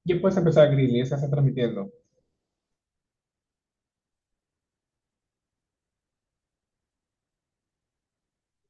Ya puedes empezar, Grilly, ya se está transmitiendo.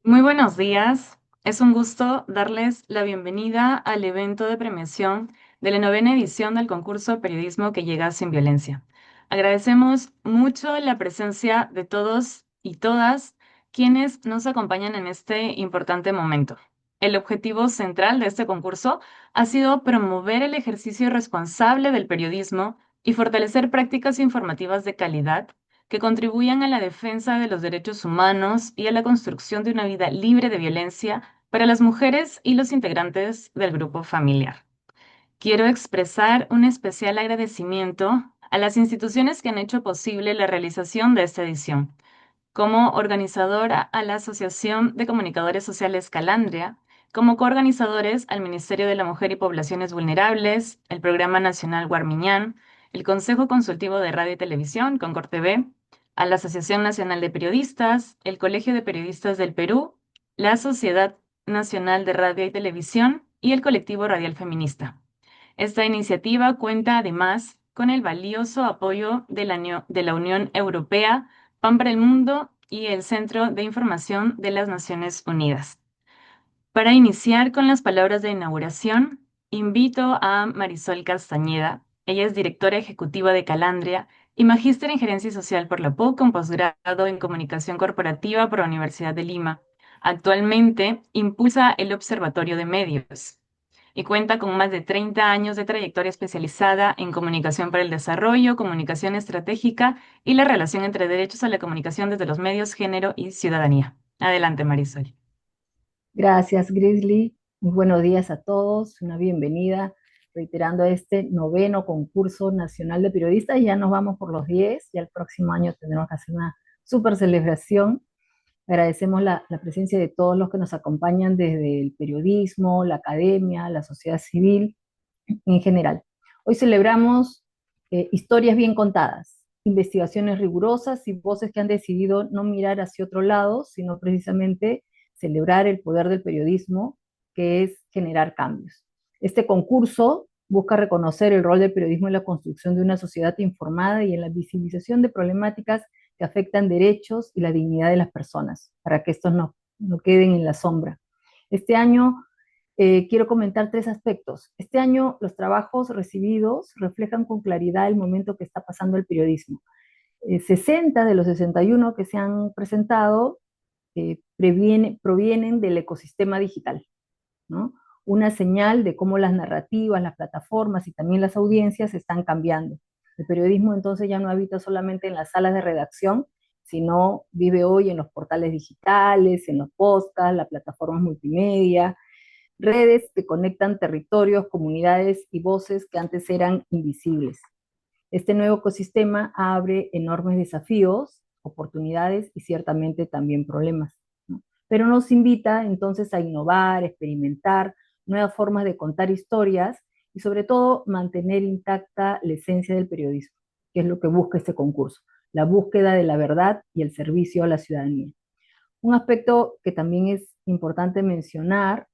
Muy buenos días. Es un gusto darles la bienvenida al evento de premiación de la novena edición del concurso de periodismo que llega sin violencia. Agradecemos mucho la presencia de todos y todas quienes nos acompañan en este importante momento. El objetivo central de este concurso ha sido promover el ejercicio responsable del periodismo y fortalecer prácticas informativas de calidad que contribuyan a la defensa de los derechos humanos y a la construcción de una vida libre de violencia para las mujeres y los integrantes del grupo familiar. Quiero expresar un especial agradecimiento a las instituciones que han hecho posible la realización de esta edición, como organizadora a la Asociación de Comunicadores Sociales Calandria, como coorganizadores al Ministerio de la Mujer y Poblaciones Vulnerables, el Programa Nacional Guarmiñán, el Consejo Consultivo de Radio y Televisión, Concord TV, a la Asociación Nacional de Periodistas, el Colegio de Periodistas del Perú, la Sociedad Nacional de Radio y Televisión y el Colectivo Radial Feminista. Esta iniciativa cuenta además con el valioso apoyo de la Unión Europea, Pan para el Mundo y el Centro de Información de las Naciones Unidas. Para iniciar con las palabras de inauguración, invito a Marisol Castañeda. Ella es directora ejecutiva de Calandria y magíster en gerencia social por la PUC con posgrado en comunicación corporativa por la Universidad de Lima. Actualmente impulsa el Observatorio de Medios y cuenta con más de 30 años de trayectoria especializada en comunicación para el desarrollo, comunicación estratégica y la relación entre derechos a la comunicación desde los medios, género y ciudadanía. Adelante, Marisol. Gracias, Grizzly. Muy buenos días a todos. Una bienvenida, reiterando este noveno concurso nacional de periodistas. Ya nos vamos por los 10. Ya el próximo año tendremos que hacer una super celebración. Agradecemos la presencia de todos los que nos acompañan desde el periodismo, la academia, la sociedad civil en general. Hoy celebramos historias bien contadas, investigaciones rigurosas y voces que han decidido no mirar hacia otro lado, sino precisamente celebrar el poder del periodismo, que es generar cambios. Este concurso busca reconocer el rol del periodismo en la construcción de una sociedad informada y en la visibilización de problemáticas que afectan derechos y la dignidad de las personas, para que estos no queden en la sombra. Este año quiero comentar tres aspectos. Este año los trabajos recibidos reflejan con claridad el momento que está pasando el periodismo. 60 de los 61 que se han presentado provienen del ecosistema digital, ¿no? Una señal de cómo las narrativas, las plataformas y también las audiencias están cambiando. El periodismo entonces ya no habita solamente en las salas de redacción, sino vive hoy en los portales digitales, en los podcasts, las plataformas multimedia, redes que conectan territorios, comunidades y voces que antes eran invisibles. Este nuevo ecosistema abre enormes desafíos, oportunidades y ciertamente también problemas, ¿no? Pero nos invita entonces a innovar, experimentar nuevas formas de contar historias y sobre todo mantener intacta la esencia del periodismo, que es lo que busca este concurso, la búsqueda de la verdad y el servicio a la ciudadanía. Un aspecto que también es importante mencionar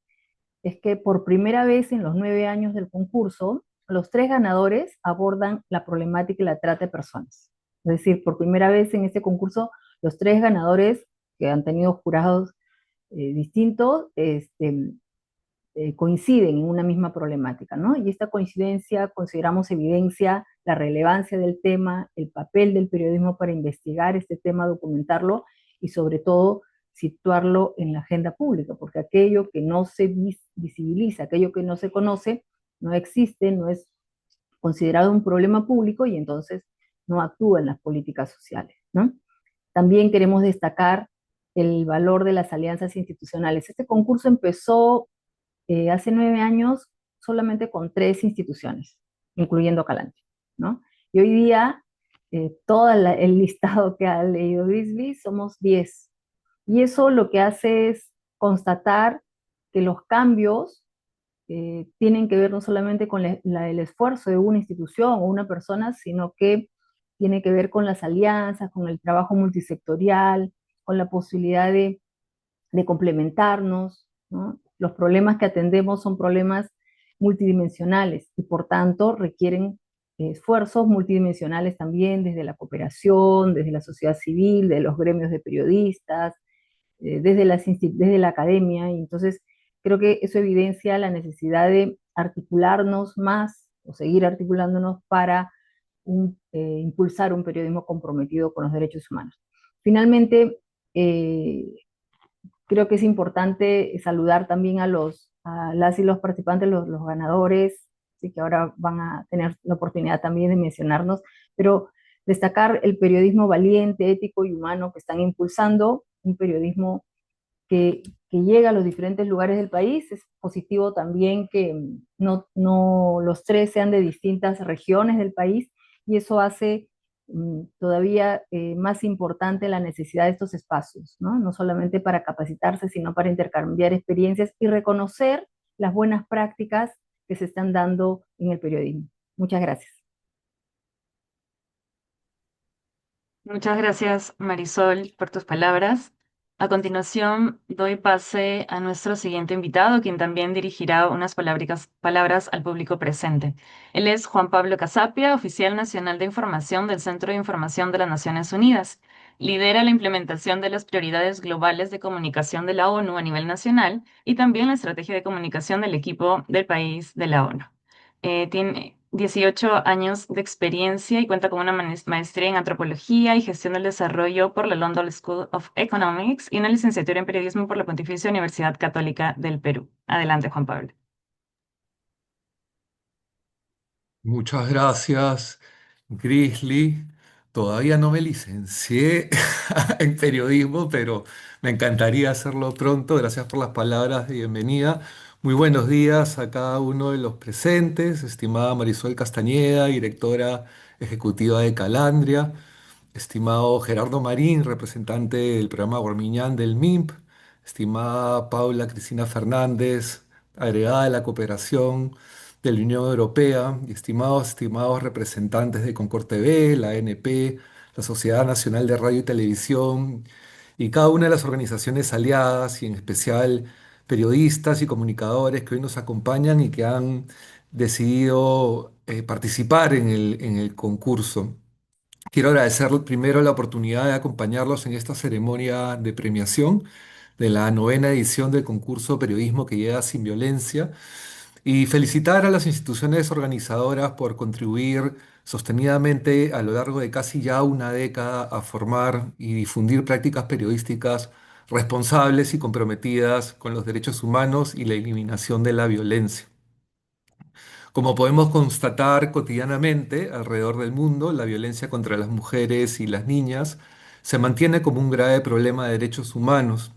es que por primera vez en los 9 años del concurso, los tres ganadores abordan la problemática y la trata de personas. Es decir, por primera vez en este concurso, los tres ganadores que han tenido jurados distintos coinciden en una misma problemática, ¿no? Y esta coincidencia consideramos evidencia la relevancia del tema, el papel del periodismo para investigar este tema, documentarlo y sobre todo situarlo en la agenda pública, porque aquello que no se visibiliza, aquello que no se conoce, no existe, no es considerado un problema público y entonces no actúa en las políticas sociales, ¿no? También queremos destacar el valor de las alianzas institucionales. Este concurso empezó hace 9 años solamente con 3 instituciones, incluyendo Calanche, ¿no? Y hoy día, todo el listado que ha leído Grizzly, somos 10. Y eso lo que hace es constatar que los cambios tienen que ver no solamente con el esfuerzo de una institución o una persona, sino que tiene que ver con las alianzas, con el trabajo multisectorial, con la posibilidad de complementarnos, ¿no? Los problemas que atendemos son problemas multidimensionales y por tanto requieren esfuerzos multidimensionales también desde la cooperación, desde la sociedad civil, de los gremios de periodistas, desde la academia, y entonces creo que eso evidencia la necesidad de articularnos más o seguir articulándonos para impulsar un periodismo comprometido con los derechos humanos. Finalmente, eh, creo que es importante saludar también a las y los participantes, los ganadores, así que ahora van a tener la oportunidad también de mencionarnos, pero destacar el periodismo valiente, ético y humano que están impulsando, un periodismo que llega a los diferentes lugares del país. Es positivo también que no los tres sean de distintas regiones del país, y eso hace todavía más importante la necesidad de estos espacios, ¿no? No solamente para capacitarse, sino para intercambiar experiencias y reconocer las buenas prácticas que se están dando en el periodismo. Muchas gracias. Muchas gracias, Marisol, por tus palabras. A continuación, doy pase a nuestro siguiente invitado, quien también dirigirá unas palabras al público presente. Él es Juan Pablo Casapia, oficial nacional de información del Centro de Información de las Naciones Unidas. Lidera la implementación de las prioridades globales de comunicación de la ONU a nivel nacional y también la estrategia de comunicación del equipo del país de la ONU. Tiene 18 años de experiencia y cuenta con una maestría en antropología y gestión del desarrollo por la London School of Economics y una licenciatura en periodismo por la Pontificia Universidad Católica del Perú. Adelante, Juan Pablo. Muchas gracias, Grizzly. Todavía no me licencié en periodismo, pero me encantaría hacerlo pronto. Gracias por las palabras de bienvenida. Muy buenos días a cada uno de los presentes, estimada Marisol Castañeda, directora ejecutiva de Calandria, estimado Gerardo Marín, representante del programa Gormiñán del MIMP, estimada Paula Cristina Fernández, agregada de la cooperación de la Unión Europea, y estimados representantes de Concord TV, la ANP, la Sociedad Nacional de Radio y Televisión, y cada una de las organizaciones aliadas, y en especial periodistas y comunicadores que hoy nos acompañan y que han decidido participar en el concurso. Quiero agradecer primero la oportunidad de acompañarlos en esta ceremonia de premiación de la novena edición del concurso Periodismo que llega sin violencia, y felicitar a las instituciones organizadoras por contribuir sostenidamente a lo largo de casi ya una década a formar y difundir prácticas periodísticas responsables y comprometidas con los derechos humanos y la eliminación de la violencia. Como podemos constatar cotidianamente alrededor del mundo, la violencia contra las mujeres y las niñas se mantiene como un grave problema de derechos humanos.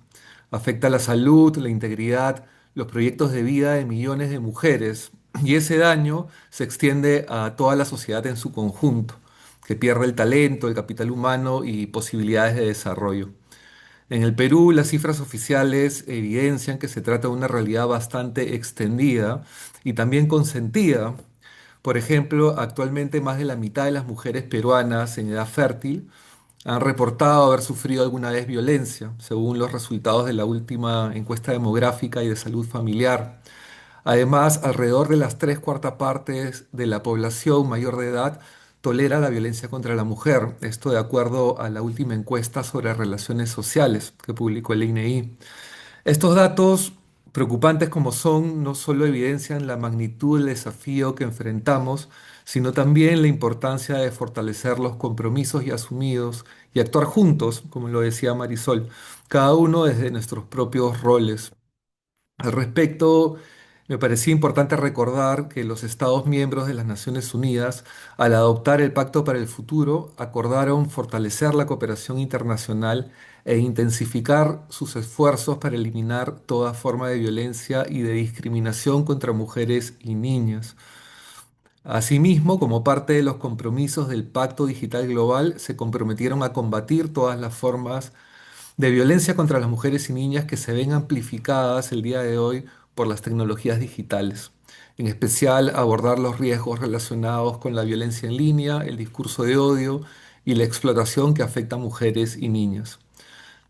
Afecta la salud, la integridad, los proyectos de vida de millones de mujeres, y ese daño se extiende a toda la sociedad en su conjunto, que pierde el talento, el capital humano y posibilidades de desarrollo. En el Perú, las cifras oficiales evidencian que se trata de una realidad bastante extendida y también consentida. Por ejemplo, actualmente más de la mitad de las mujeres peruanas en edad fértil han reportado haber sufrido alguna vez violencia, según los resultados de la última encuesta demográfica y de salud familiar. Además, alrededor de las tres cuartas partes de la población mayor de edad tolera la violencia contra la mujer, esto de acuerdo a la última encuesta sobre relaciones sociales que publicó el INEI. Estos datos, preocupantes como son, no solo evidencian la magnitud del desafío que enfrentamos, sino también la importancia de fortalecer los compromisos ya asumidos y actuar juntos, como lo decía Marisol, cada uno desde nuestros propios roles. Al respecto, me parecía importante recordar que los Estados miembros de las Naciones Unidas, al adoptar el Pacto para el Futuro, acordaron fortalecer la cooperación internacional e intensificar sus esfuerzos para eliminar toda forma de violencia y de discriminación contra mujeres y niñas. Asimismo, como parte de los compromisos del Pacto Digital Global, se comprometieron a combatir todas las formas de violencia contra las mujeres y niñas que se ven amplificadas el día de hoy por las tecnologías digitales. En especial, abordar los riesgos relacionados con la violencia en línea, el discurso de odio y la explotación que afecta a mujeres y niñas.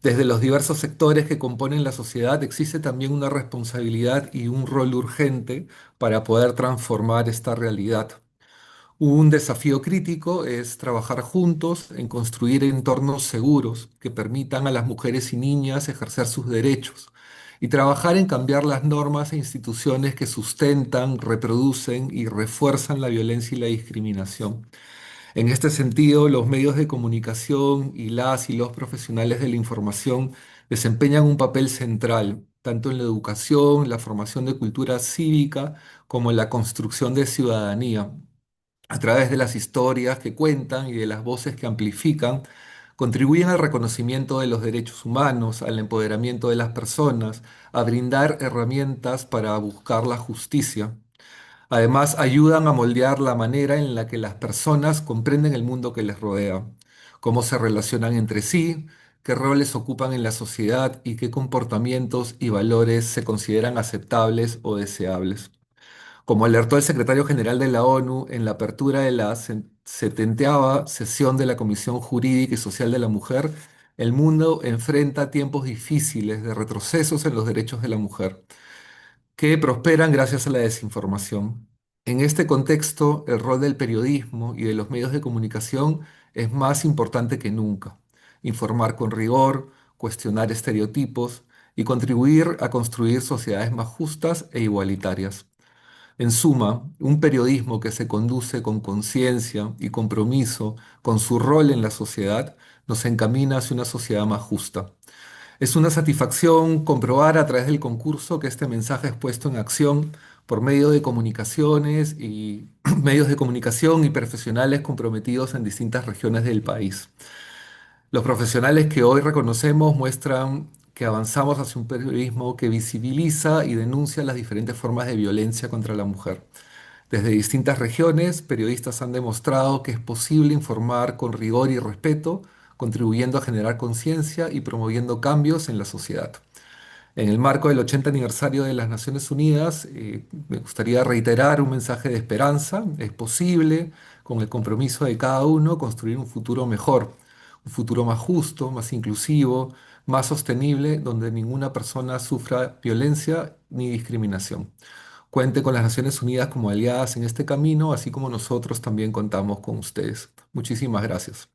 Desde los diversos sectores que componen la sociedad existe también una responsabilidad y un rol urgente para poder transformar esta realidad. Un desafío crítico es trabajar juntos en construir entornos seguros que permitan a las mujeres y niñas ejercer sus derechos y trabajar en cambiar las normas e instituciones que sustentan, reproducen y refuerzan la violencia y la discriminación. En este sentido, los medios de comunicación y las y los profesionales de la información desempeñan un papel central, tanto en la educación, la formación de cultura cívica, como en la construcción de ciudadanía. A través de las historias que cuentan y de las voces que amplifican, contribuyen al reconocimiento de los derechos humanos, al empoderamiento de las personas, a brindar herramientas para buscar la justicia. Además, ayudan a moldear la manera en la que las personas comprenden el mundo que les rodea, cómo se relacionan entre sí, qué roles ocupan en la sociedad y qué comportamientos y valores se consideran aceptables o deseables. Como alertó el secretario general de la ONU en la apertura de la 70ª sesión de la Comisión Jurídica y Social de la Mujer, el mundo enfrenta tiempos difíciles de retrocesos en los derechos de la mujer que prosperan gracias a la desinformación. En este contexto, el rol del periodismo y de los medios de comunicación es más importante que nunca. Informar con rigor, cuestionar estereotipos y contribuir a construir sociedades más justas e igualitarias. En suma, un periodismo que se conduce con conciencia y compromiso con su rol en la sociedad nos encamina hacia una sociedad más justa. Es una satisfacción comprobar a través del concurso que este mensaje es puesto en acción por medio de comunicaciones y medios de comunicación y profesionales comprometidos en distintas regiones del país. Los profesionales que hoy reconocemos muestran que avanzamos hacia un periodismo que visibiliza y denuncia las diferentes formas de violencia contra la mujer. Desde distintas regiones, periodistas han demostrado que es posible informar con rigor y respeto, contribuyendo a generar conciencia y promoviendo cambios en la sociedad. En el marco del 80 aniversario de las Naciones Unidas, me gustaría reiterar un mensaje de esperanza. Es posible, con el compromiso de cada uno, construir un futuro mejor, un futuro más justo, más inclusivo, más sostenible, donde ninguna persona sufra violencia ni discriminación. Cuente con las Naciones Unidas como aliadas en este camino, así como nosotros también contamos con ustedes. Muchísimas gracias.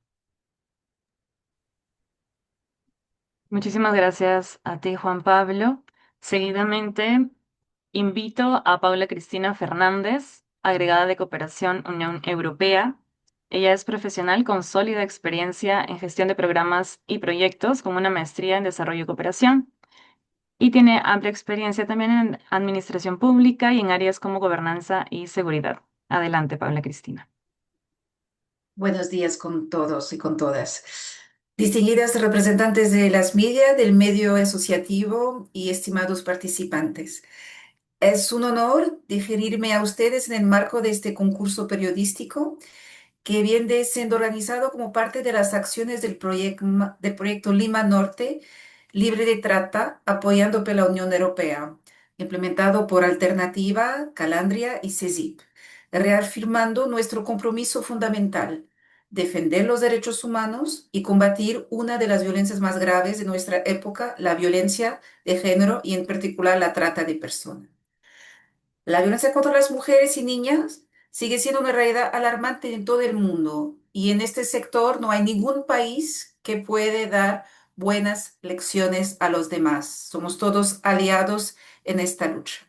Muchísimas gracias a ti, Juan Pablo. Seguidamente, invito a Paula Cristina Fernández, agregada de Cooperación Unión Europea. Ella es profesional con sólida experiencia en gestión de programas y proyectos con una maestría en desarrollo y cooperación y tiene amplia experiencia también en administración pública y en áreas como gobernanza y seguridad. Adelante, Paula Cristina. Buenos días con todos y con todas. Distinguidas representantes de las media, del medio asociativo y estimados participantes. Es un honor dirigirme a ustedes en el marco de este concurso periodístico que viene siendo organizado como parte de las acciones del proyecto Lima Norte, libre de trata, apoyando por la Unión Europea, implementado por Alternativa, Calandria y CESIP, reafirmando nuestro compromiso fundamental, defender los derechos humanos y combatir una de las violencias más graves de nuestra época, la violencia de género y en particular la trata de personas. La violencia contra las mujeres y niñas sigue siendo una realidad alarmante en todo el mundo y en este sector no hay ningún país que puede dar buenas lecciones a los demás. Somos todos aliados en esta lucha.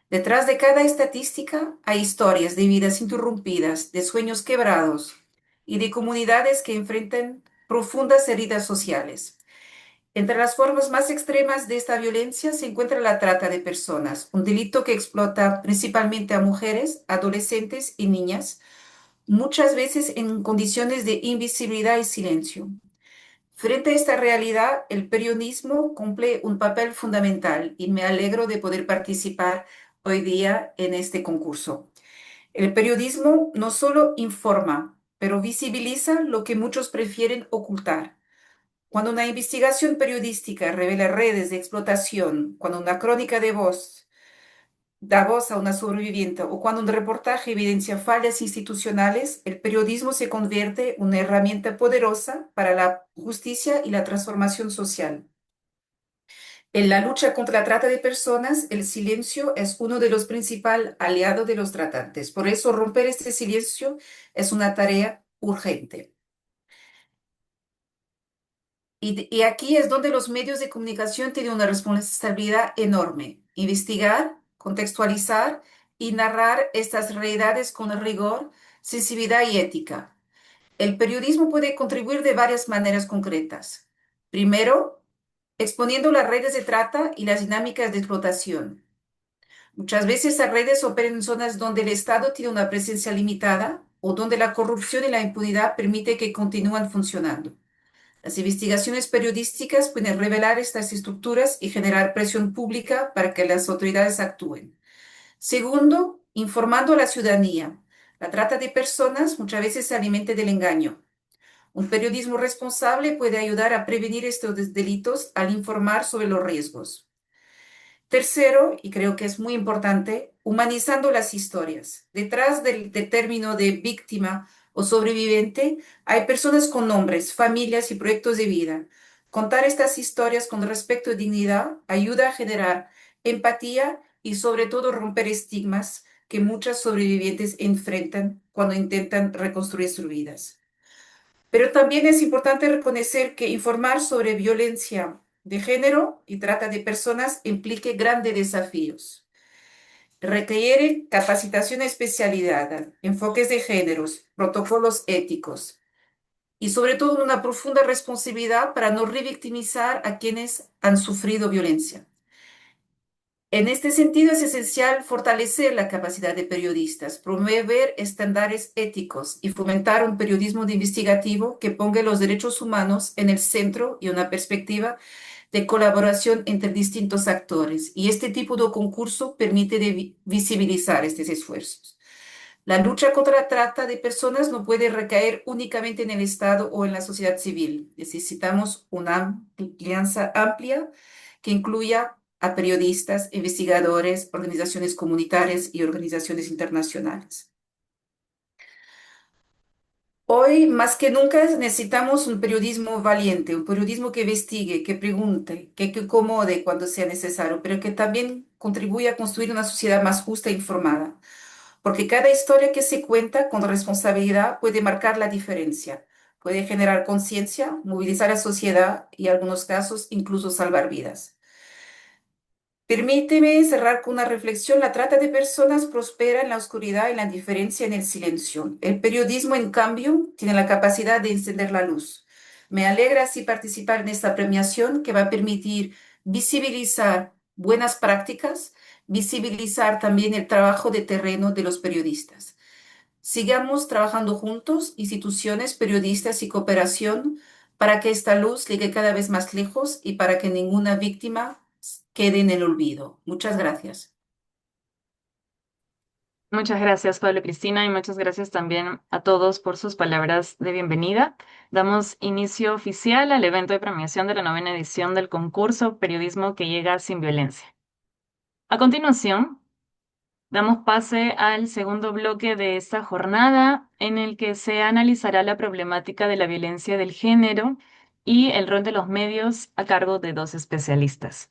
Detrás de cada estadística hay historias de vidas interrumpidas, de sueños quebrados y de comunidades que enfrentan profundas heridas sociales. Entre las formas más extremas de esta violencia se encuentra la trata de personas, un delito que explota principalmente a mujeres, adolescentes y niñas, muchas veces en condiciones de invisibilidad y silencio. Frente a esta realidad, el periodismo cumple un papel fundamental y me alegro de poder participar hoy día en este concurso. El periodismo no solo informa, pero visibiliza lo que muchos prefieren ocultar. Cuando una investigación periodística revela redes de explotación, cuando una crónica de voz da voz a una sobreviviente o cuando un reportaje evidencia fallas institucionales, el periodismo se convierte en una herramienta poderosa para la justicia y la transformación social. En la lucha contra la trata de personas, el silencio es uno de los principales aliados de los tratantes. Por eso, romper este silencio es una tarea urgente. Y aquí es donde los medios de comunicación tienen una responsabilidad enorme. Investigar, contextualizar y narrar estas realidades con rigor, sensibilidad y ética. El periodismo puede contribuir de varias maneras concretas. Primero, exponiendo las redes de trata y las dinámicas de explotación. Muchas veces las redes operan en zonas donde el Estado tiene una presencia limitada o donde la corrupción y la impunidad permite que continúen funcionando. Las investigaciones periodísticas pueden revelar estas estructuras y generar presión pública para que las autoridades actúen. Segundo, informando a la ciudadanía. La trata de personas muchas veces se alimenta del engaño. Un periodismo responsable puede ayudar a prevenir estos delitos al informar sobre los riesgos. Tercero, y creo que es muy importante, humanizando las historias. Detrás del término de víctima o sobreviviente hay personas con nombres, familias y proyectos de vida. Contar estas historias con respeto y dignidad ayuda a generar empatía y sobre todo romper estigmas que muchas sobrevivientes enfrentan cuando intentan reconstruir sus vidas. Pero también es importante reconocer que informar sobre violencia de género y trata de personas implique grandes desafíos. Requiere capacitación especializada, enfoques de géneros, protocolos éticos y sobre todo una profunda responsabilidad para no revictimizar a quienes han sufrido violencia. En este sentido, es esencial fortalecer la capacidad de periodistas, promover estándares éticos y fomentar un periodismo investigativo que ponga los derechos humanos en el centro y una perspectiva de colaboración entre distintos actores. Y este tipo de concurso permite visibilizar estos esfuerzos. La lucha contra la trata de personas no puede recaer únicamente en el Estado o en la sociedad civil. Necesitamos una alianza amplia que incluya a periodistas, investigadores, organizaciones comunitarias y organizaciones internacionales. Hoy, más que nunca, necesitamos un periodismo valiente, un periodismo que investigue, que pregunte, que incomode cuando sea necesario, pero que también contribuya a construir una sociedad más justa e informada. Porque cada historia que se cuenta con responsabilidad puede marcar la diferencia, puede generar conciencia, movilizar a la sociedad y, en algunos casos, incluso salvar vidas. Permíteme cerrar con una reflexión. La trata de personas prospera en la oscuridad y la indiferencia en el silencio. El periodismo, en cambio, tiene la capacidad de encender la luz. Me alegra así participar en esta premiación que va a permitir visibilizar buenas prácticas, visibilizar también el trabajo de terreno de los periodistas. Sigamos trabajando juntos, instituciones, periodistas y cooperación, para que esta luz llegue cada vez más lejos y para que ninguna víctima quede en el olvido. Muchas gracias. Muchas gracias, Pablo y Cristina, y muchas gracias también a todos por sus palabras de bienvenida. Damos inicio oficial al evento de premiación de la novena edición del concurso Periodismo que llega sin violencia. A continuación, damos pase al segundo bloque de esta jornada, en el que se analizará la problemática de la violencia del género y el rol de los medios a cargo de dos especialistas.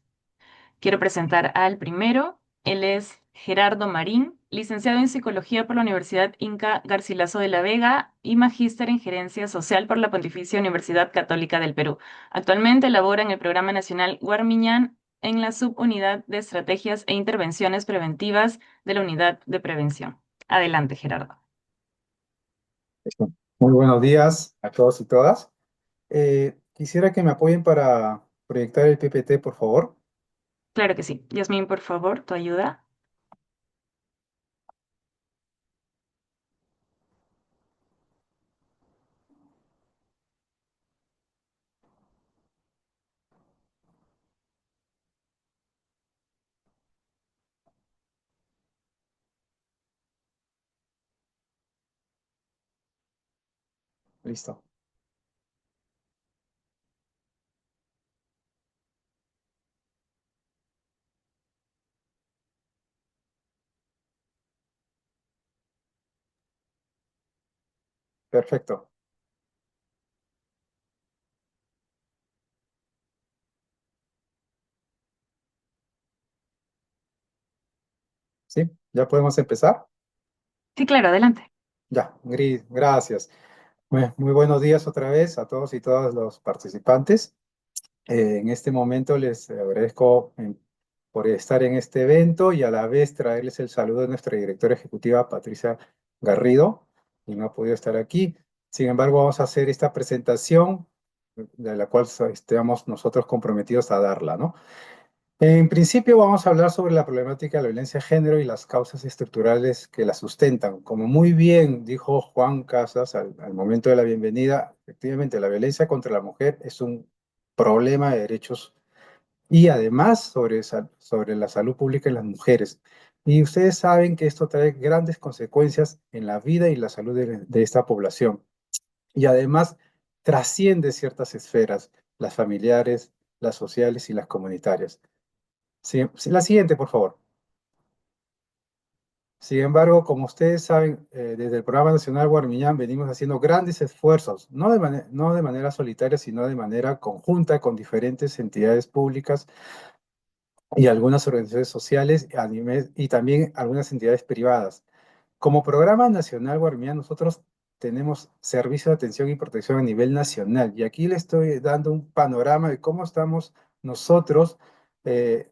Quiero presentar al primero. Él es Gerardo Marín, licenciado en Psicología por la Universidad Inca Garcilaso de la Vega y magíster en Gerencia Social por la Pontificia Universidad Católica del Perú. Actualmente labora en el Programa Nacional Guarmiñán en la subunidad de Estrategias e Intervenciones Preventivas de la Unidad de Prevención. Adelante, Gerardo. Muy buenos días a todos y todas. Quisiera que me apoyen para proyectar el PPT, por favor. Claro que sí. Yasmín, por favor, tu ayuda. Listo. Perfecto. ¿Sí? ¿Ya podemos empezar? Sí, claro, adelante. Ya, Gris, gracias. Muy buenos días otra vez a todos y todas los participantes. En este momento les agradezco por estar en este evento y a la vez traerles el saludo de nuestra directora ejecutiva, Patricia Garrido, y no ha podido estar aquí. Sin embargo, vamos a hacer esta presentación de la cual estamos nosotros comprometidos a darla, ¿no? En principio vamos a hablar sobre la problemática de la violencia de género y las causas estructurales que la sustentan. Como muy bien dijo Juan Casas al momento de la bienvenida, efectivamente la violencia contra la mujer es un problema de derechos y además sobre la salud pública en las mujeres. Y ustedes saben que esto trae grandes consecuencias en la vida y la salud de esta población. Y además trasciende ciertas esferas, las familiares, las sociales y las comunitarias. Sí, sí, la siguiente, por favor. Sin embargo, como ustedes saben, desde el Programa Nacional Guarmiñán venimos haciendo grandes esfuerzos, no de manera solitaria, sino de manera conjunta con diferentes entidades públicas y algunas organizaciones sociales y también algunas entidades privadas. Como Programa Nacional Guarmián, nosotros tenemos servicio de atención y protección a nivel nacional. Y aquí le estoy dando un panorama de cómo estamos nosotros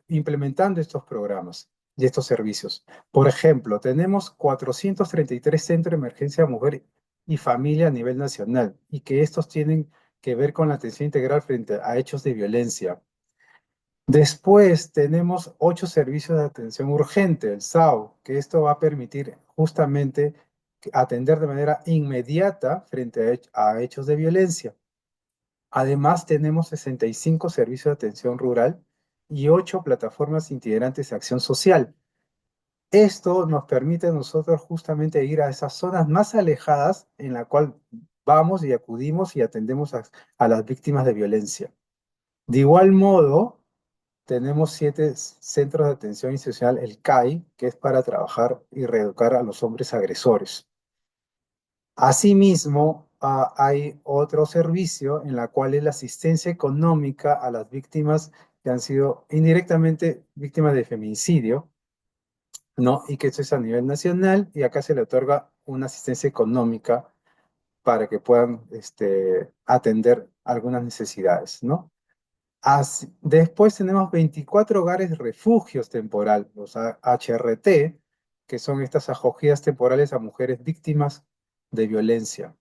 implementando estos programas y estos servicios. Por ejemplo, tenemos 433 centros de emergencia mujer y familia a nivel nacional y que estos tienen que ver con la atención integral frente a hechos de violencia. Después tenemos 8 servicios de atención urgente, el SAU, que esto va a permitir justamente atender de manera inmediata frente a hechos de violencia. Además, tenemos 65 servicios de atención rural y 8 plataformas integrantes de acción social. Esto nos permite a nosotros justamente ir a esas zonas más alejadas en la cual vamos y acudimos y atendemos a las víctimas de violencia. De igual modo, tenemos 7 centros de atención institucional, el CAI, que es para trabajar y reeducar a los hombres agresores. Asimismo, hay otro servicio en la cual es la asistencia económica a las víctimas que han sido indirectamente víctimas de feminicidio, ¿no? Y que esto es a nivel nacional y acá se le otorga una asistencia económica para que puedan atender algunas necesidades, ¿no? Después tenemos 24 hogares refugios temporal, los HRT, que son estas acogidas temporales a mujeres víctimas de violencia.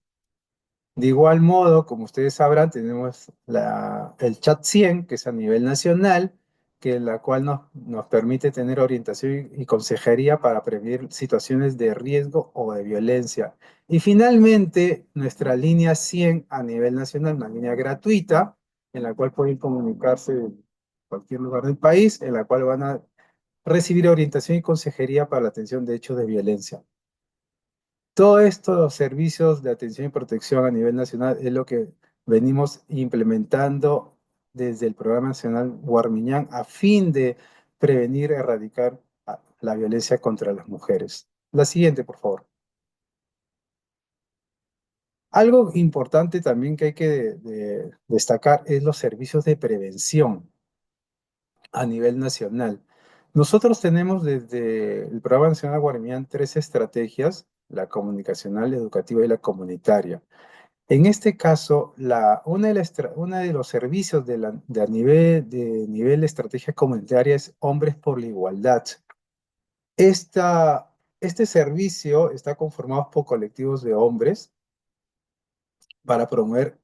De igual modo, como ustedes sabrán, tenemos el Chat 100, que es a nivel nacional, la cual nos permite tener orientación y consejería para prevenir situaciones de riesgo o de violencia. Y finalmente, nuestra línea 100 a nivel nacional, una línea gratuita, en la cual pueden comunicarse en cualquier lugar del país, en la cual van a recibir orientación y consejería para la atención de hechos de violencia. Todos estos servicios de atención y protección a nivel nacional es lo que venimos implementando desde el Programa Nacional Guarmiñán a fin de prevenir y erradicar la violencia contra las mujeres. La siguiente, por favor. Algo importante también que hay que destacar es los servicios de prevención a nivel nacional. Nosotros tenemos desde el Programa Nacional Guarmiñán 3 estrategias: la comunicacional, la educativa y la comunitaria. En este caso, una de los servicios de nivel de estrategia comunitaria es Hombres por la Igualdad. Este servicio está conformado por colectivos de hombres para promover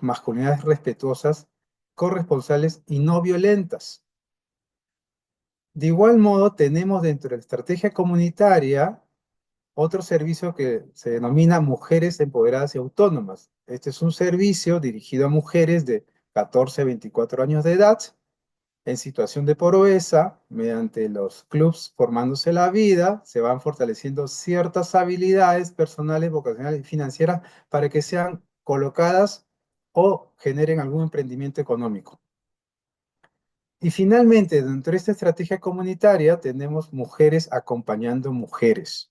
masculinidades respetuosas, corresponsales y no violentas. De igual modo, tenemos dentro de la estrategia comunitaria otro servicio que se denomina Mujeres Empoderadas y Autónomas. Este es un servicio dirigido a mujeres de 14 a 24 años de edad en situación de pobreza. Mediante los clubs Formándose la Vida, se van fortaleciendo ciertas habilidades personales, vocacionales y financieras para que sean colocadas o generen algún emprendimiento económico. Y finalmente, dentro de esta estrategia comunitaria, tenemos Mujeres Acompañando Mujeres,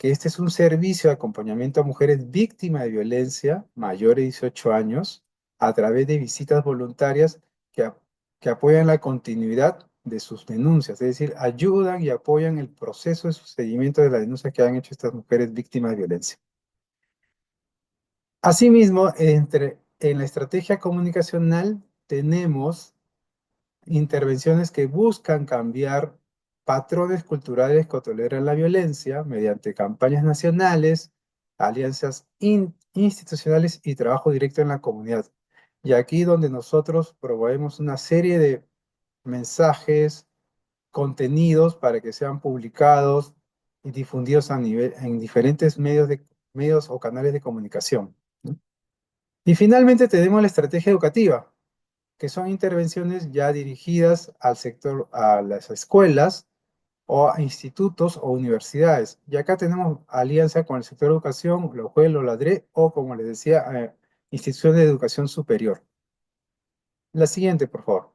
que este es un servicio de acompañamiento a mujeres víctimas de violencia mayores de 18 años a través de visitas voluntarias que, que apoyan la continuidad de sus denuncias, es decir, ayudan y apoyan el proceso de seguimiento de las denuncias que han hecho estas mujeres víctimas de violencia. Asimismo, en la estrategia comunicacional tenemos intervenciones que buscan cambiar patrones culturales que toleran la violencia mediante campañas nacionales, alianzas institucionales y trabajo directo en la comunidad. Y aquí donde nosotros promovemos una serie de mensajes, contenidos para que sean publicados y difundidos en diferentes medios o canales de comunicación, ¿no? Y finalmente tenemos la estrategia educativa, que son intervenciones ya dirigidas al sector, a las escuelas o a institutos o universidades. Y acá tenemos alianza con el sector de educación, la UJEL o la DRE, o como les decía, instituciones de educación superior. La siguiente, por favor.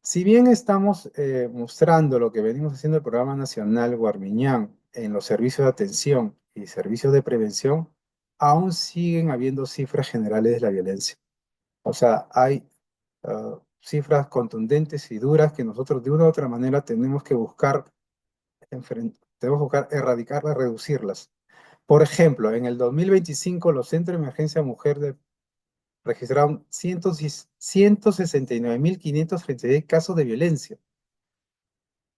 Si bien estamos mostrando lo que venimos haciendo el Programa Nacional Guarmiñán en los servicios de atención y servicios de prevención, aún siguen habiendo cifras generales de la violencia. O sea, hay cifras contundentes y duras que nosotros de una u otra manera tenemos que buscar, tenemos que buscar erradicarlas, reducirlas. Por ejemplo, en el 2025 los centros de emergencia mujer registraron 169.536 casos de violencia.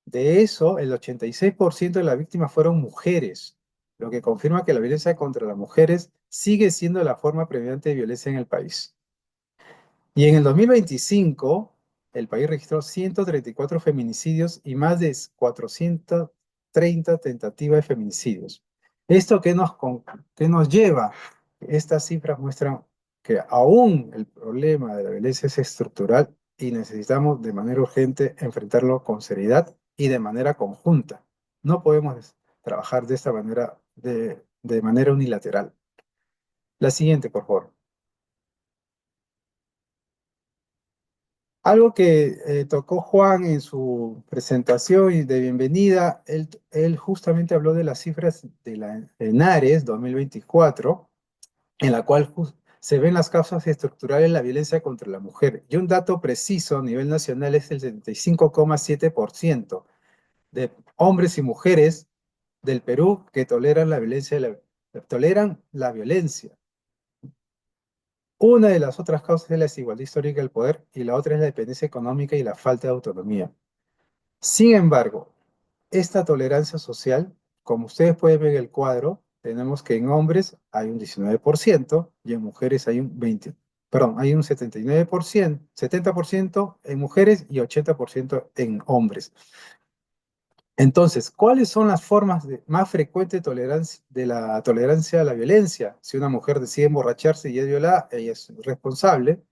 De eso, el 86% de las víctimas fueron mujeres, lo que confirma que la violencia contra las mujeres sigue siendo la forma predominante de violencia en el país. Y en el 2025, el país registró 134 feminicidios y más de 430 tentativas de feminicidios. ¿Esto qué nos lleva? Estas cifras muestran que aún el problema de la violencia es estructural y necesitamos de manera urgente enfrentarlo con seriedad y de manera conjunta. No podemos trabajar de esta manera, de manera unilateral. La siguiente, por favor. Algo que tocó Juan en su presentación y de bienvenida, él justamente habló de las cifras de la ENARES 2024, en la cual se ven las causas estructurales de la violencia contra la mujer. Y un dato preciso a nivel nacional es el 75,7% de hombres y mujeres del Perú que toleran la violencia, toleran la violencia. Una de las otras causas es la desigualdad histórica del poder y la otra es la dependencia económica y la falta de autonomía. Sin embargo, esta tolerancia social, como ustedes pueden ver en el cuadro, tenemos que en hombres hay un 19% y en mujeres hay un 20%, perdón, hay un 79%, 70% en mujeres y 80% en hombres. Entonces, ¿cuáles son las formas más frecuentes de la tolerancia a la violencia? Si una mujer decide emborracharse y es violada, ella es responsable.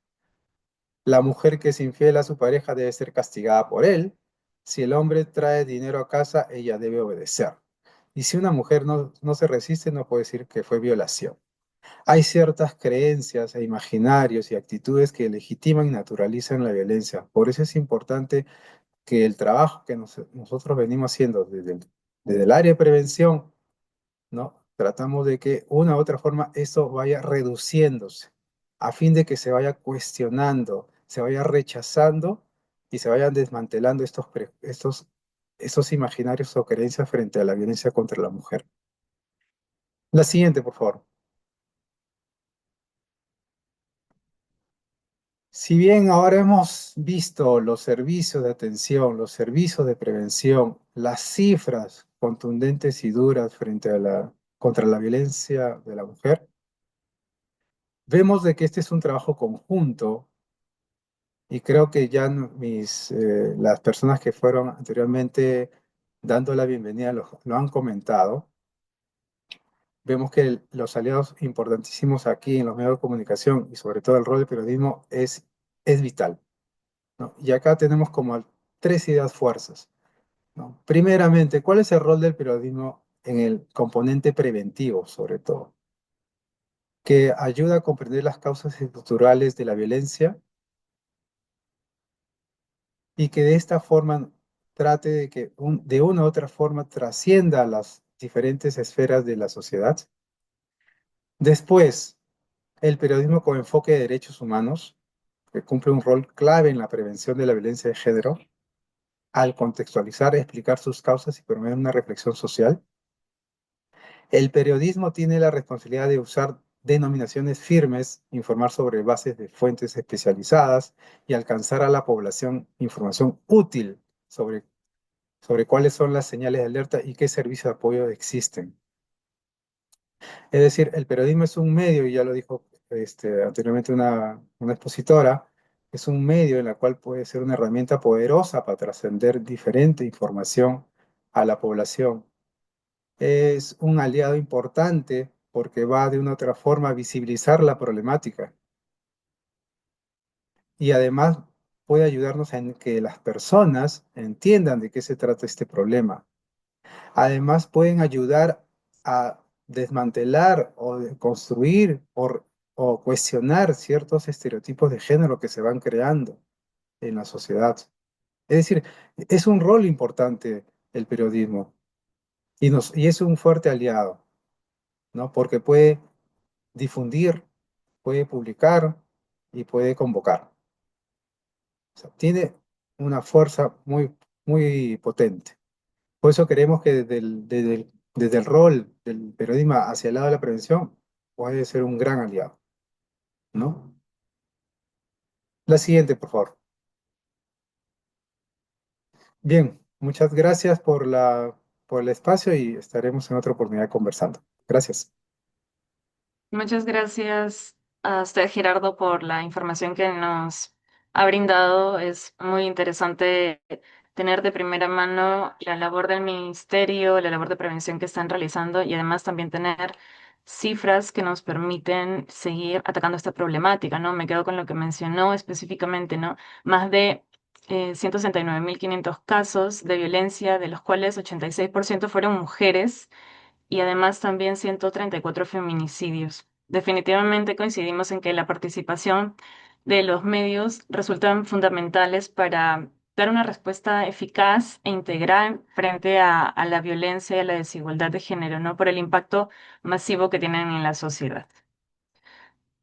La mujer que es infiel a su pareja debe ser castigada por él. Si el hombre trae dinero a casa, ella debe obedecer. Y si una mujer no se resiste, no puede decir que fue violación. Hay ciertas creencias e imaginarios y actitudes que legitiman y naturalizan la violencia. Por eso es importante que el trabajo que nosotros venimos haciendo desde el área de prevención, ¿no? Tratamos de que una u otra forma esto vaya reduciéndose, a fin de que se vaya cuestionando, se vaya rechazando y se vayan desmantelando estos imaginarios o creencias frente a la violencia contra la mujer. La siguiente, por favor. Si bien ahora hemos visto los servicios de atención, los servicios de prevención, las cifras contundentes y duras contra la violencia de la mujer, vemos de que este es un trabajo conjunto y creo que ya las personas que fueron anteriormente dando la bienvenida lo han comentado. Vemos que los aliados importantísimos aquí en los medios de comunicación y sobre todo el rol del periodismo es vital, ¿no? Y acá tenemos como tres ideas fuerzas, ¿no? Primeramente, ¿cuál es el rol del periodismo en el componente preventivo, sobre todo? Que ayuda a comprender las causas estructurales de la violencia y que de esta forma trate de que de una u otra forma trascienda a las diferentes esferas de la sociedad. Después, el periodismo con enfoque de derechos humanos, que cumple un rol clave en la prevención de la violencia de género, al contextualizar, explicar sus causas y promover una reflexión social. El periodismo tiene la responsabilidad de usar denominaciones firmes, informar sobre bases de fuentes especializadas y alcanzar a la población información útil sobre cuáles son las señales de alerta y qué servicios de apoyo existen. Es decir, el periodismo es un medio, y ya lo dijo anteriormente una expositora, es un medio en el cual puede ser una herramienta poderosa para trascender diferente información a la población. Es un aliado importante porque va de una otra forma a visibilizar la problemática y además puede ayudarnos en que las personas entiendan de qué se trata este problema. Además, pueden ayudar a desmantelar o construir o cuestionar ciertos estereotipos de género que se van creando en la sociedad. Es decir, es un rol importante el periodismo y es un fuerte aliado, ¿no? Porque puede difundir, puede publicar y puede convocar. O sea, tiene una fuerza muy, muy potente. Por eso queremos que desde el rol del periodismo hacia el lado de la prevención puede ser un gran aliado, ¿no? La siguiente, por favor. Bien, muchas gracias por el espacio y estaremos en otra oportunidad conversando. Gracias. Muchas gracias a usted, Gerardo, por la información que nos ha brindado. Es muy interesante tener de primera mano la labor del ministerio, la labor de prevención que están realizando y además también tener cifras que nos permiten seguir atacando esta problemática, ¿no? Me quedo con lo que mencionó específicamente, ¿no? Más de 169.500 casos de violencia, de los cuales 86% fueron mujeres y además también 134 feminicidios. Definitivamente coincidimos en que la participación de los medios resultan fundamentales para dar una respuesta eficaz e integral frente a la violencia y a la desigualdad de género, ¿no? Por el impacto masivo que tienen en la sociedad.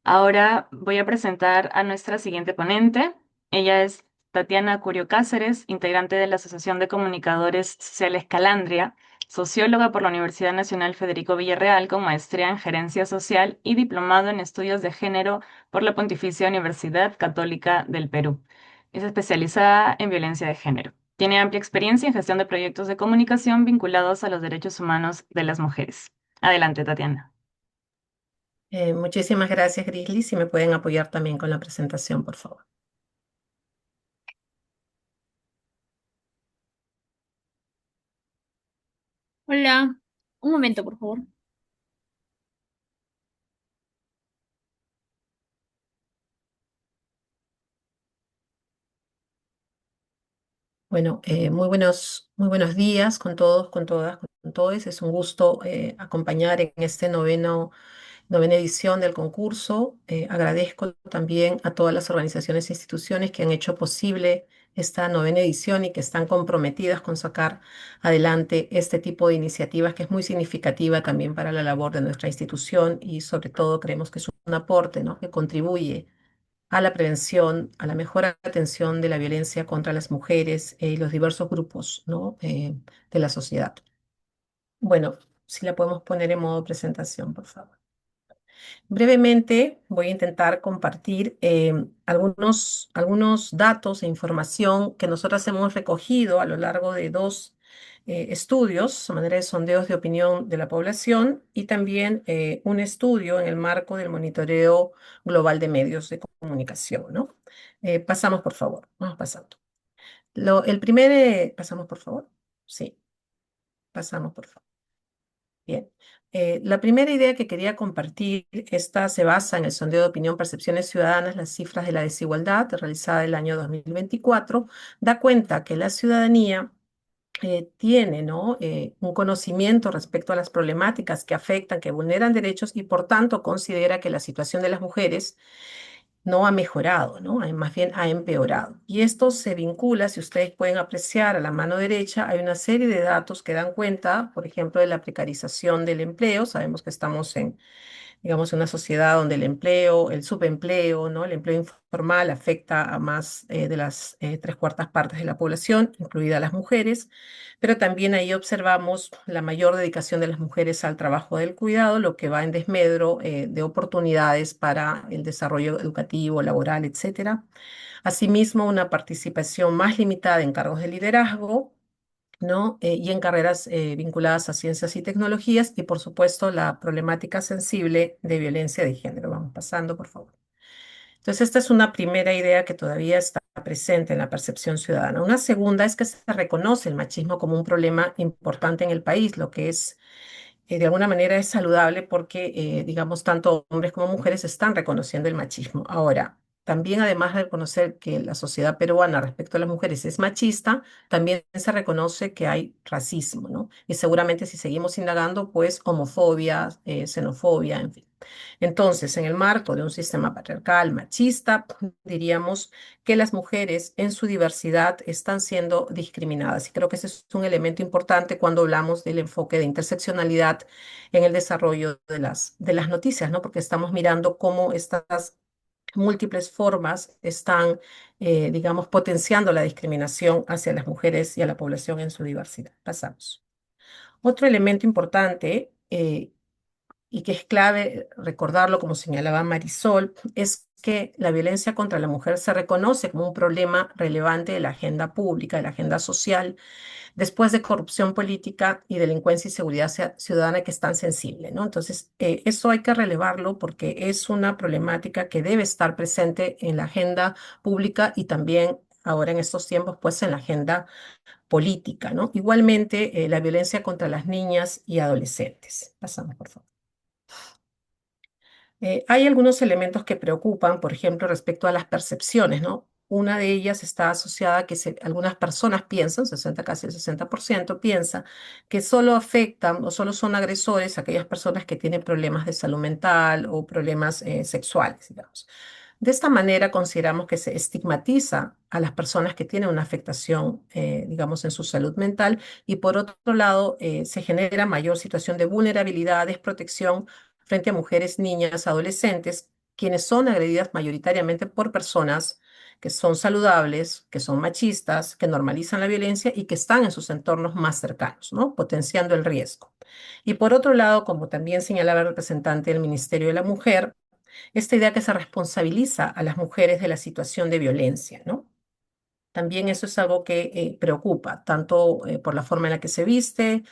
Ahora voy a presentar a nuestra siguiente ponente. Ella es Tatiana Curio Cáceres, integrante de la Asociación de Comunicadores Sociales Calandria, socióloga por la Universidad Nacional Federico Villarreal con maestría en Gerencia Social y diplomado en Estudios de Género por la Pontificia Universidad Católica del Perú. Es especializada en violencia de género. Tiene amplia experiencia en gestión de proyectos de comunicación vinculados a los derechos humanos de las mujeres. Adelante, Tatiana. Muchísimas gracias, Grizzly. Si me pueden apoyar también con la presentación, por favor. Hola, un momento, por favor. Bueno, muy buenos días con todos, con todas, con todos. Es un gusto acompañar en este novena edición del concurso. Agradezco también a todas las organizaciones e instituciones que han hecho posible esta novena edición y que están comprometidas con sacar adelante este tipo de iniciativas que es muy significativa también para la labor de nuestra institución y sobre todo creemos que es un aporte, ¿no? Que contribuye a la prevención, a la mejor atención de la violencia contra las mujeres y los diversos grupos, ¿no? De la sociedad. Bueno, si la podemos poner en modo presentación, por favor. Brevemente voy a intentar compartir algunos datos e información que nosotras hemos recogido a lo largo de dos estudios, a manera de sondeos de opinión de la población y también un estudio en el marco del monitoreo global de medios de comunicación, ¿no? Pasamos, por favor, vamos pasando. Pasamos, por favor. Sí, pasamos, por favor. Bien. La primera idea que quería compartir, esta se basa en el sondeo de opinión Percepciones Ciudadanas, las cifras de la desigualdad, realizada el año 2024, da cuenta que la ciudadanía tiene, ¿no? Un conocimiento respecto a las problemáticas que afectan, que vulneran derechos y por tanto considera que la situación de las mujeres no ha mejorado, ¿no? Más bien ha empeorado. Y esto se vincula, si ustedes pueden apreciar a la mano derecha, hay una serie de datos que dan cuenta, por ejemplo, de la precarización del empleo. Sabemos que estamos en, digamos, una sociedad donde el empleo, el subempleo, ¿no? El empleo informal afecta a más de las tres cuartas partes de la población, incluidas las mujeres, pero también ahí observamos la mayor dedicación de las mujeres al trabajo del cuidado, lo que va en desmedro de oportunidades para el desarrollo educativo, laboral, etcétera. Asimismo, una participación más limitada en cargos de liderazgo, ¿no? Y en carreras vinculadas a ciencias y tecnologías y, por supuesto, la problemática sensible de violencia de género. Vamos pasando, por favor. Entonces, esta es una primera idea que todavía está presente en la percepción ciudadana. Una segunda es que se reconoce el machismo como un problema importante en el país, lo que es de alguna manera es saludable porque, digamos, tanto hombres como mujeres están reconociendo el machismo. Ahora, también además de reconocer que la sociedad peruana respecto a las mujeres es machista, también se reconoce que hay racismo, ¿no? Y seguramente si seguimos indagando, pues homofobia, xenofobia, en fin. Entonces, en el marco de un sistema patriarcal, machista, diríamos que las mujeres en su diversidad están siendo discriminadas. Y creo que ese es un elemento importante cuando hablamos del enfoque de interseccionalidad en el desarrollo de las noticias, ¿no? Porque estamos mirando cómo estas múltiples formas están, digamos, potenciando la discriminación hacia las mujeres y a la población en su diversidad. Pasamos. Otro elemento importante y que es clave recordarlo, como señalaba Marisol, es que la violencia contra la mujer se reconoce como un problema relevante de la agenda pública, de la agenda social, después de corrupción política y delincuencia y seguridad ciudadana que es tan sensible, ¿no? Entonces, eso hay que relevarlo porque es una problemática que debe estar presente en la agenda pública y también ahora en estos tiempos, pues en la agenda política, ¿no? Igualmente, la violencia contra las niñas y adolescentes. Pasamos, por favor. Hay algunos elementos que preocupan, por ejemplo, respecto a las percepciones, ¿no? Una de ellas está asociada a que algunas personas piensan, 60, casi el 60% piensa que solo afectan o solo son agresores aquellas personas que tienen problemas de salud mental o problemas sexuales, digamos. De esta manera consideramos que se estigmatiza a las personas que tienen una afectación, digamos, en su salud mental y por otro lado se genera mayor situación de vulnerabilidad, desprotección frente a mujeres, niñas, adolescentes, quienes son agredidas mayoritariamente por personas que son saludables, que son machistas, que normalizan la violencia y que están en sus entornos más cercanos, ¿no? Potenciando el riesgo. Y por otro lado, como también señalaba el representante del Ministerio de la Mujer, esta idea que se responsabiliza a las mujeres de la situación de violencia, ¿no? También eso es algo que preocupa, tanto por la forma en la que se viste,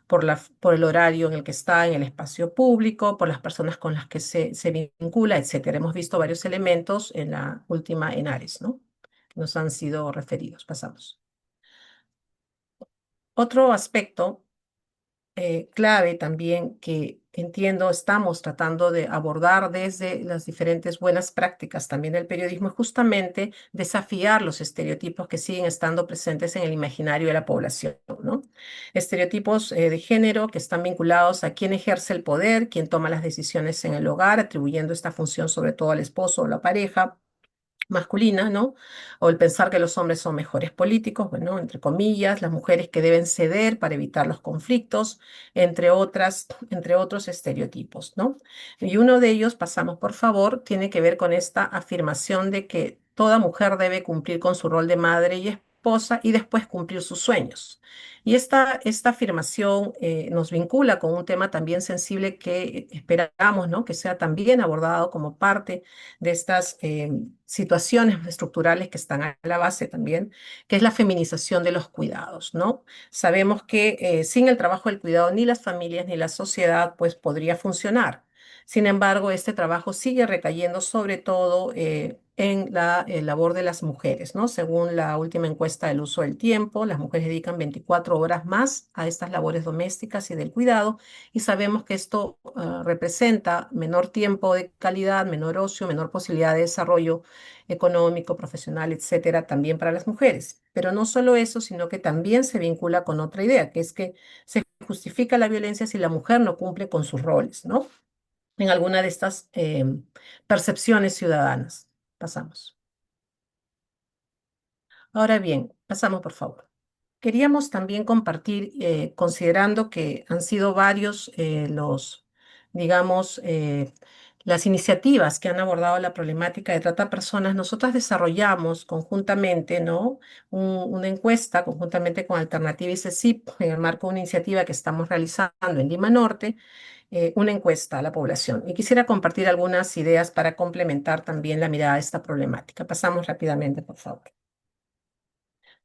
por el horario en el que está en el espacio público, por las personas con las que se vincula, etcétera. Hemos visto varios elementos en la última en Ares, ¿no? Que nos han sido referidos. Pasamos. Otro aspecto clave también que entiendo estamos tratando de abordar desde las diferentes buenas prácticas también del periodismo es justamente desafiar los estereotipos que siguen estando presentes en el imaginario de la población, ¿no? Estereotipos de género que están vinculados a quién ejerce el poder, quién toma las decisiones en el hogar, atribuyendo esta función sobre todo al esposo o la pareja masculina, ¿no? O el pensar que los hombres son mejores políticos, bueno, entre comillas, las mujeres que deben ceder para evitar los conflictos, entre otros estereotipos, ¿no? Y uno de ellos, pasamos por favor, tiene que ver con esta afirmación de que toda mujer debe cumplir con su rol de madre y esposa y después cumplir sus sueños. Y esta afirmación nos vincula con un tema también sensible que esperamos, ¿no? Que sea también abordado como parte de estas situaciones estructurales que están a la base también, que es la feminización de los cuidados, ¿no? Sabemos que sin el trabajo del cuidado ni las familias ni la sociedad pues podría funcionar. Sin embargo, este trabajo sigue recayendo sobre todo en la labor de las mujeres, ¿no? Según la última encuesta del uso del tiempo, las mujeres dedican 24 horas más a estas labores domésticas y del cuidado y sabemos que esto representa menor tiempo de calidad, menor ocio, menor posibilidad de desarrollo económico, profesional, etcétera, también para las mujeres. Pero no solo eso, sino que también se vincula con otra idea, que es que se justifica la violencia si la mujer no cumple con sus roles, ¿no? En alguna de estas percepciones ciudadanas. Pasamos. Ahora bien, pasamos por favor. Queríamos también compartir, considerando que han sido varios digamos, las iniciativas que han abordado la problemática de trata de personas, nosotras desarrollamos conjuntamente, ¿no? Una encuesta conjuntamente con Alternativa y CECIP, en el marco de una iniciativa que estamos realizando en Lima Norte, una encuesta a la población. Y quisiera compartir algunas ideas para complementar también la mirada de esta problemática. Pasamos rápidamente, por favor.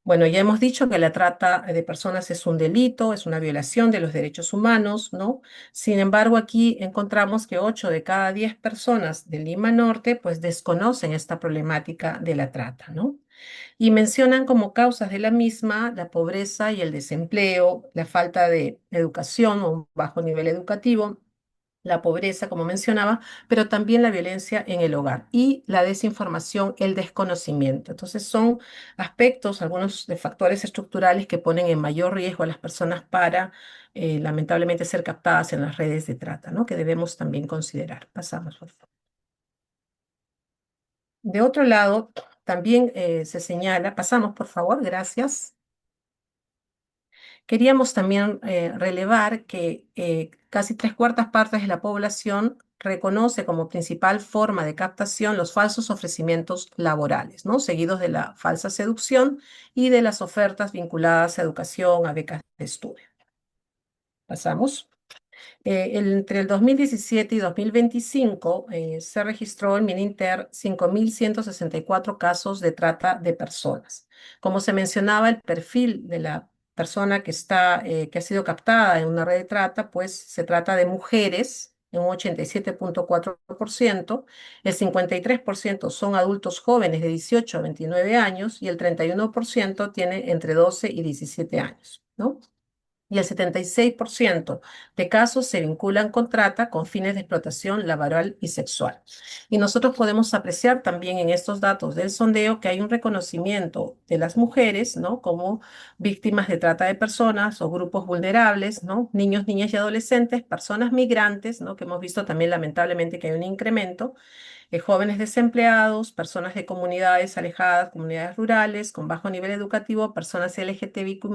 Bueno, ya hemos dicho que la trata de personas es un delito, es una violación de los derechos humanos, ¿no? Sin embargo, aquí encontramos que 8 de cada 10 personas de Lima Norte pues desconocen esta problemática de la trata, ¿no? Y mencionan como causas de la misma la pobreza y el desempleo, la falta de educación o un bajo nivel educativo, la pobreza, como mencionaba, pero también la violencia en el hogar y la desinformación, el desconocimiento. Entonces son aspectos, algunos de factores estructurales que ponen en mayor riesgo a las personas para, lamentablemente, ser captadas en las redes de trata, ¿no? Que debemos también considerar. Pasamos, por favor. De otro lado, también se señala, pasamos, por favor, gracias. Queríamos también relevar que casi 3/4 de la población reconoce como principal forma de captación los falsos ofrecimientos laborales, ¿no? Seguidos de la falsa seducción y de las ofertas vinculadas a educación, a becas de estudio. Pasamos. Entre el 2017 y 2025 se registró en Mininter 5.164 casos de trata de personas. Como se mencionaba, el perfil de la persona que ha sido captada en una red de trata, pues se trata de mujeres en un 87.4%, el 53% son adultos jóvenes de 18 a 29 años y el 31% tiene entre 12 y 17 años, ¿no? Y el 76% de casos se vinculan con trata con fines de explotación laboral y sexual. Y nosotros podemos apreciar también en estos datos del sondeo que hay un reconocimiento de las mujeres, ¿no? Como víctimas de trata de personas o grupos vulnerables, ¿no? Niños, niñas y adolescentes, personas migrantes, ¿no? Que hemos visto también lamentablemente que hay un incremento, jóvenes desempleados, personas de comunidades alejadas, comunidades rurales, con bajo nivel educativo, personas LGTBIQ+,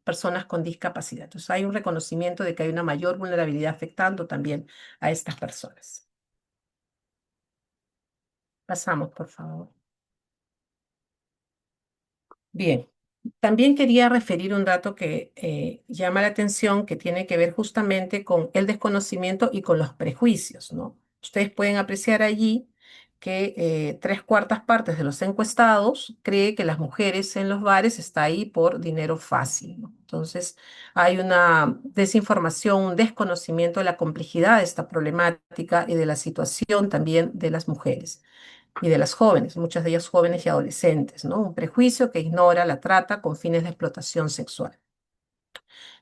personas con discapacidad. Entonces hay un reconocimiento de que hay una mayor vulnerabilidad afectando también a estas personas. Pasamos, por favor. Bien, también quería referir un dato que llama la atención, que tiene que ver justamente con el desconocimiento y con los prejuicios, ¿no? Ustedes pueden apreciar allí que 3/4 de los encuestados cree que las mujeres en los bares está ahí por dinero fácil, ¿no? Entonces hay una desinformación, un desconocimiento de la complejidad de esta problemática y de la situación también de las mujeres y de las jóvenes, muchas de ellas jóvenes y adolescentes, ¿no? Un prejuicio que ignora la trata con fines de explotación sexual.